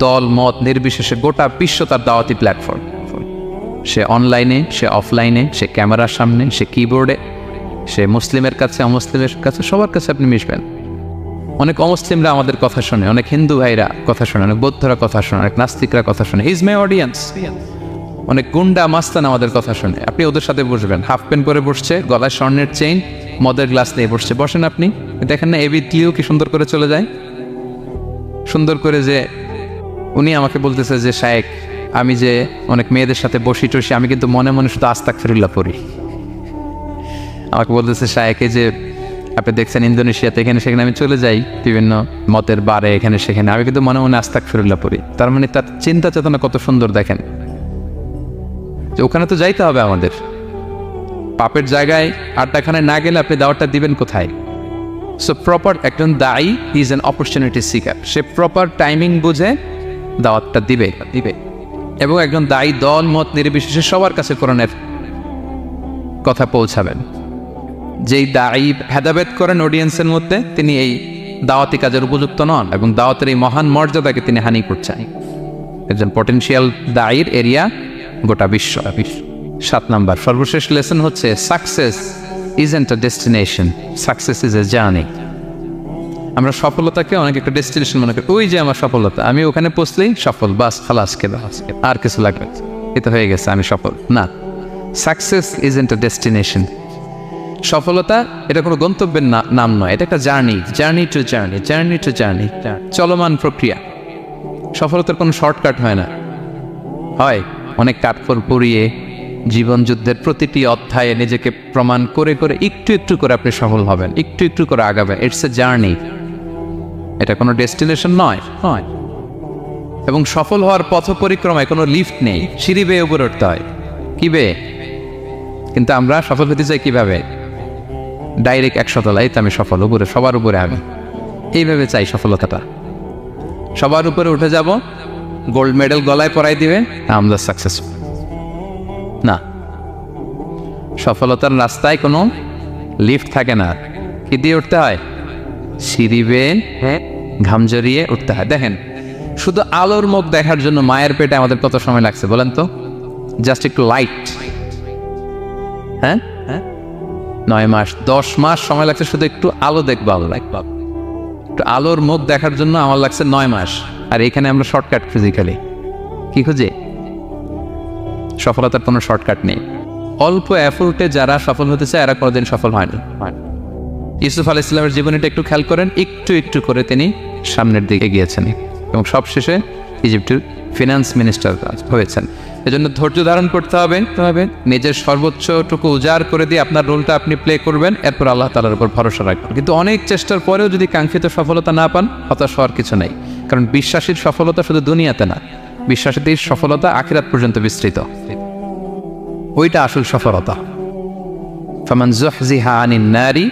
Speaker 1: দল মত নির্বিশেষে, গোটা বিশ্ব তার দাওয়াতি প্ল্যাটফর্ম। সে অনলাইনে, সে অফলাইনে, সে ক্যামেরার সামনে, সে কিবোর্ডে, সে মুসলিমের কাছে অমুসলিমের কাছে, সবার কাছে আপনি মিশবেন। অনেক অমুসলিমরা আমাদের কথা শোনে, অনেক হিন্দু ভাইরা কথা শোনে, অনেক বৌদ্ধরা কথা শোনে, অনেক নাস্তিকরা কথা শোনে। হিজ মাই অডিয়েন্স। অনেক গুন্ডা মাস্তান আমাদের কথা শোনে। আপনি ওদের সাথে বসবেন, হাফ প্যান্ট পরে বসছে, গলায় স্বর্ণের চেইন, মদের গ্লাস নিয়ে বসছে, বসেন আপনি। দেখেন না এবি ক্লিও কি সুন্দর করে চলে যায়, সুন্দর করে। যে উনি আমাকে বলতেছে যে শায়েক, আমি যে অনেক মেয়েদের সাথে বসি টসি, আমি কিন্তু মনে মনে শুধু আস্তাগফিরুল্লাহ পড়ি। আমাকে বলতেছে শায়েকে যে আপনি দেখছেন ইন্দোনেশিয়াতে এখানে সেখানে আমি চলে যাই বিভিন্ন মতের বারে, এখানে সেখানে, আমি কিন্তু মনে মনে আস্তাগফিরুল্লাহ পড়ি। তার মানে তার চিন্তা চেতনা কত সুন্দর দেখেন, যে ওখানে তো যাইতে হবে আমাদের। পাপের জায়গায় আড্ডাখানায় না গেলে আপনি দাওয়াতটা দিবেন কোথায়? সো প্রপার একজন দায়ী is an opportunity seeker. Say proper timing বুঝে দাওয়াতটা দিবে। এবং একজন দায়ী দল মত নির্বিশেষে সবার কাছে কোরআনের কথা পৌঁছাবেন। যেই দায়ী ভেদাভেদ করেন অডিয়েন্সের মধ্যে, তিনি এই দাওয়াতি কাজের উপযুক্ত নন এবং দাওয়াতের এই মহান মর্যাদাকে তিনি হানি করছেন। একজন পটেনশিয়াল দায়ীর এরিয়া গোটা বিশ্ব। 7 নাম্বার সর্বশেষ লেসন হচ্ছে success isn't a destination, success is a journey. আমরা সফলতাকে অনেক একটা ডেস্টিনেশন মনে করি, ওই যে আমার সফলতা, আমি ওখানে পৌঁছলেই সফল, বাস খালাস, আর কিছু লাগবে, এটা হয়ে গেছে, আমি সফল না। Success isn't a destination. সফলতা এটা কোনো গন্তব্যের নাম নয়, এটা একটা journey, journey to journey, journey to journey, চলমান প্রক্রিয়া। সফলতার কোনো শর্টকাট হয় না, হয় অনেক কাঠখড় পুড়িয়ে জীবন যুদ্ধের প্রতিটি অধ্যায়ে নিজেকে প্রমাণ করে করে একটু একটু করে আপনি সফল হবেন, একটু একটু করে আগাবেন। ইটস এ জার্নি, এটা কোনো ডেস্টিনেশন নয়। এবং সফল হওয়ার পথ পরিক্রমায় কোনো লিফট নেই, সিঁড়ি বেয়ে উপরে উঠতে হয়। কি বেয়ে? কিন্তু আমরা সফল হতে চাই কিভাবে? ডাইরেক্ট 100 তলায় তো আমি সফল, উপরে সবার উপরে আমি, এইভাবে চাই সফলতাটা। সবার উপরে উঠে যাব, গোল্ড মেডেল গলায় পরাই দিবে, আমরা সাকসেসফুল না। সফলতার রাস্তায় কোনো লিফট থাকে না, কি দিয়ে উঠতে হয়? সিঁড়ি বেয়ে ঘাম জড়িয়ে উঠতে হয়। দেখেন, শুধু আলোর মুখ দেখার জন্য মায়ের পেটে আমাদের কত সময় লাগছে বলেন তো? জাস্ট একটু লাইট, 9 মাস 10 মাস সময় লাগছে শুধু একটু আলো দেখবো, একটু আলোর মুখ দেখার জন্য আমার লাগছে 9 মাস। আর এখানে আমরা শর্টকাট ফিজিক্যালি কি খুঁজে? সফলতার কোনো শর্টকাট নেই। অল্প এফোর্টে যারা সফল হতে চায় এরা কোনোদিন সফল হয়নি। ইউসুফ আলাইহিস সালামের জীবনীটা একটু খেয়াল করেন, একটু একটু করে তিনি সামনের দিকে গিয়েছেন এবং সবশেষে ইজিপ্টের ফিনান্স মিনিস্টার হয়েছেন। এজন্য ধৈর্য ধারণ করতে হবে, নিজের সর্বোচ্চটুকু উজাড় করে দিয়ে আপনার রোলটা আপনি প্লে করবেন, এরপর আল্লাহ তাআলার উপর ভরসা রাখবেন। কিন্তু অনেক চেষ্টার পরেও যদি কাঙ্ক্ষিত সফলতা না পান, হতাশ হওয়ার কিছু নেই। কারণ বিশ্বাসীর সফলতা শুধু দুনিয়াতে না, বিশ্বাসীদের সফলতা আখিরাত পর্যন্ত বিস্তৃত, ওইটা আসল সফলতা। ফামান যুহজিহা আনিন নারি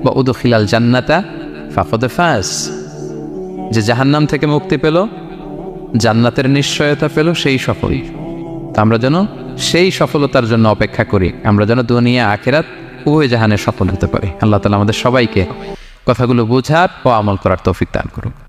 Speaker 1: ওয়া উদখিলাল জান্নাতা ফাকাদ ফাজ। যে জাহান্নাম থেকে মুক্তি পেল, জান্নাতের নিশ্চয়তা পেল, সেই সফল। তা আমরা যেন সেই সফলতার জন্য অপেক্ষা করি, আমরা যেন দুনিয়া আখিরাত উভয় জাহানে সফল হতে পারি। আল্লাহ তাআলা আমাদের সবাইকে কথাগুলো বোঝার ও আমল করার তৌফিক দান করুন।